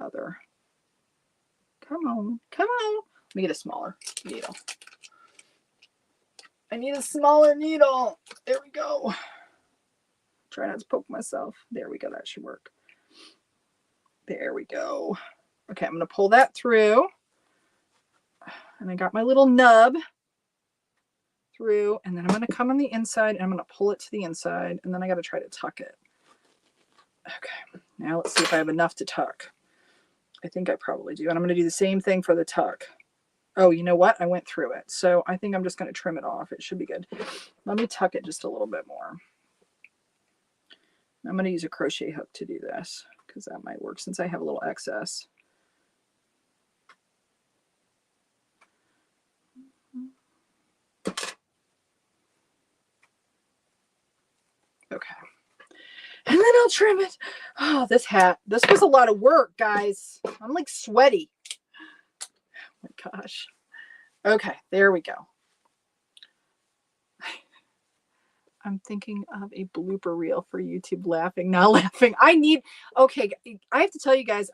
other. Come on. Let me get a smaller needle. I need a smaller needle. There we go. Try not to poke myself. There we go. That should work. There we go. Okay, I'm going to pull that through. And I got my little nub through. And then I'm going to come on the inside and I'm going to pull it to the inside. And then I got to try to tuck it. Okay, now let's see if I have enough to tuck. I think I probably do. And I'm going to do the same thing for the tuck. Oh, you know what? I went through it. So I think I'm just going to trim it off. It should be good. Let me tuck it just a little bit more. I'm going to use a crochet hook to do this because that might work since I have a little excess. Okay. And then I'll trim it. Oh, this hat. This was a lot of work, guys. I'm like sweaty. Oh my gosh. Okay, there we go. I'm thinking of a blooper reel for YouTube laughing, not laughing. Okay, I have to tell you guys,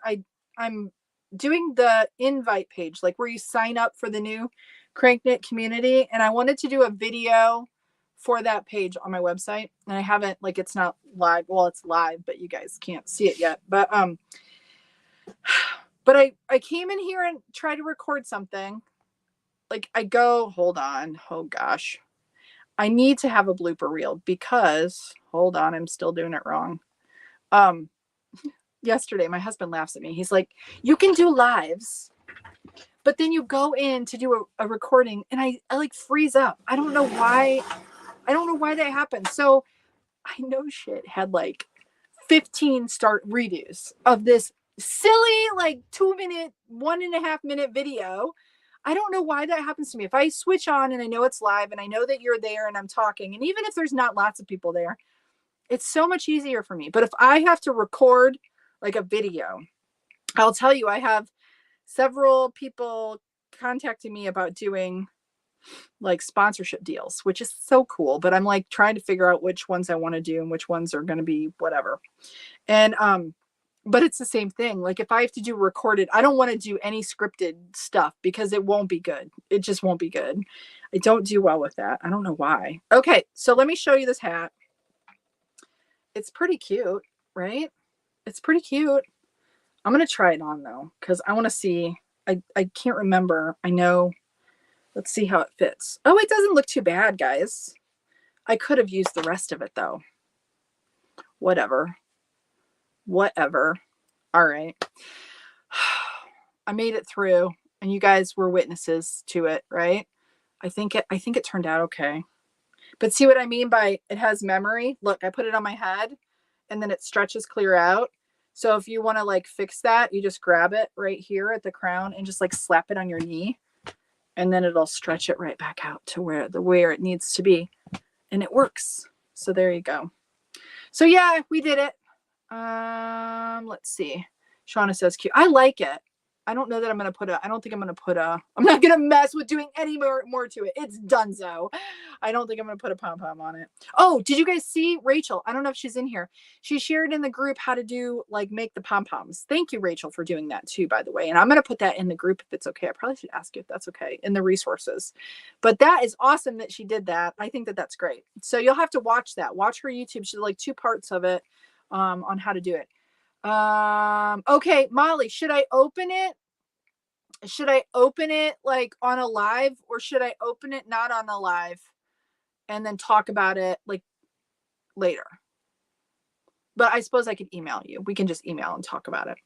I'm doing the invite page, like where you sign up for the new CranKnit community. And I wanted to do a video for that page on my website. And I haven't, like, it's not live. Well, it's live, but you guys can't see it yet. But I came in here and tried to record something. Like hold on. Oh gosh. I need to have a blooper reel because, hold on, I'm still doing it wrong. Yesterday, my husband laughs at me. He's like, you can do lives, but then you go in to do a recording and I like freeze up. I don't know why that happened. So I know shit had like 15 start redos of this silly, like 2-minute, 1.5 minute video. I don't know why that happens to me. If I switch on and I know it's live and I know that you're there and I'm talking, and even if there's not lots of people there, it's so much easier for me. But if I have to record like a video, I'll tell you, I have several people contacting me about doing like sponsorship deals, which is so cool. But I'm like trying to figure out which ones I want to do and which ones are going to be whatever. And, but it's the same thing. Like if I have to do recorded, I don't want to do any scripted stuff because it won't be good. It just won't be good. I don't do well with that. I don't know why. Okay. So let me show you this hat. It's pretty cute, right? It's pretty cute. I'm going to try it on though, because I want to see. I can't remember. I know. Let's see how it fits. Oh, it doesn't look too bad, guys. I could have used the rest of it though. Whatever. All right. I made it through and you guys were witnesses to it, right? I think it turned out okay. But see what I mean by it has memory? Look, I put it on my head and then it stretches clear out. So if you want to like fix that, you just grab it right here at the crown and just like slap it on your knee. And then it'll stretch it right back out to where it needs to be. And it works. So there you go. So yeah, we did it. Let's see. Shauna says cute. I like it. I don't know that I'm going to put I'm not going to mess with doing any more to it. It's donezo. I don't think I'm going to put a pom-pom on it. Oh, did you guys see Rachel? I don't know if she's in here. She shared in the group how to do, like, make the pom-poms. Thank you, Rachel, for doing that too, by the way. And I'm going to put that in the group if it's okay. I probably should ask you if that's okay in the resources. But that is awesome that she did that. I think that that's great. So you'll have to watch that. Watch her YouTube. She did like 2 parts of it on how to do it. Okay, Molly, should I open it? Should I open it like on a live or should I open it not on a live and then talk about it like later? But I suppose I could email you. We can just email and talk about it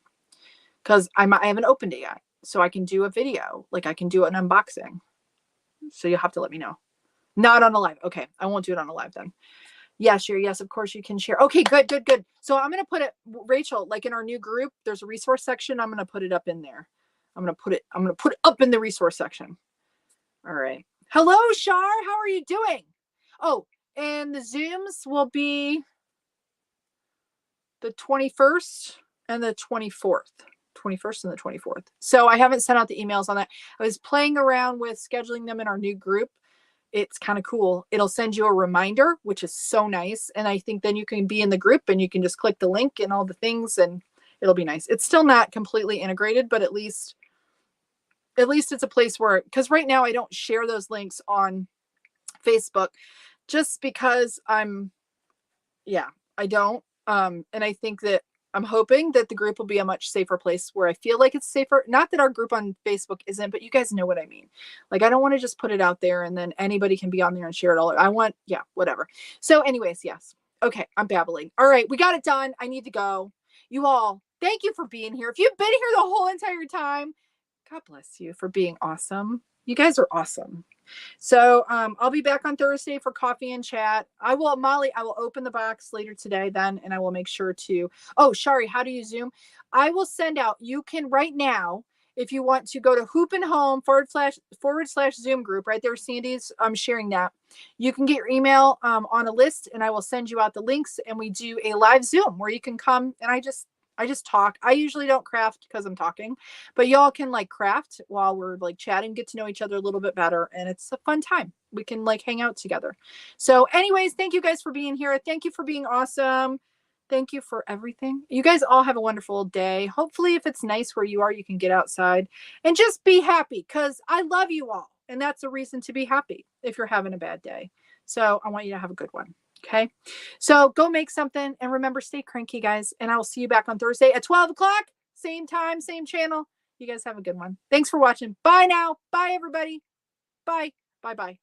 because I haven't opened it yet. So I can do a video, like I can do an unboxing. So you'll have to let me know. Not on a live. Okay, I won't do it on a live then. Yeah, sure. Yes, of course you can share. Okay, good. So I'm going to put it, Rachel, like in our new group, there's a resource section. I'm going to put it up in there. I'm going to put it up in the resource section. All right. Hello, Shar. How are you doing? Oh, and the Zooms will be the 21st and the 24th. 21st and the 24th. So I haven't sent out the emails on that. I was playing around with scheduling them in our new group. It's kind of cool. It'll send you a reminder, which is so nice. And I think then you can be in the group and you can just click the link and all the things and it'll be nice. It's still not completely integrated, but at least it's a place where, because right now I don't share those links on Facebook just because I don't. And I think that I'm hoping that the group will be a much safer place where I feel like it's safer. Not that our group on Facebook isn't, but you guys know what I mean. Like, I don't want to just put it out there and then anybody can be on there and share it all. I want, whatever. So anyways, yes. Okay. I'm babbling. All right. We got it done. I need to go. You all, thank you for being here. If you've been here the whole entire time, God bless you for being awesome. You guys are awesome. So I'll be back on Thursday for coffee and chat. Molly, I will open the box later today then, and I will make sure to, Shari, how do you Zoom? I will send out, you can right now, if you want to go to Hoop and Home / Zoom group, right there, Sandy's sharing that. You can get your email on a list and I will send you out the links and we do a live Zoom where you can come and I just talk. I usually don't craft because I'm talking, but y'all can like craft while we're like chatting, get to know each other a little bit better. And it's a fun time. We can like hang out together. So anyways, thank you guys for being here. Thank you for being awesome. Thank you for everything. You guys all have a wonderful day. Hopefully if it's nice where you are, you can get outside and just be happy because I love you all. And that's a reason to be happy if you're having a bad day. So I want you to have a good one. Okay. So go make something and remember, stay cranky, guys. And I will see you back on Thursday at 12 o'clock. Same time, same channel. You guys have a good one. Thanks for watching. Bye now. Bye, everybody. Bye. Bye.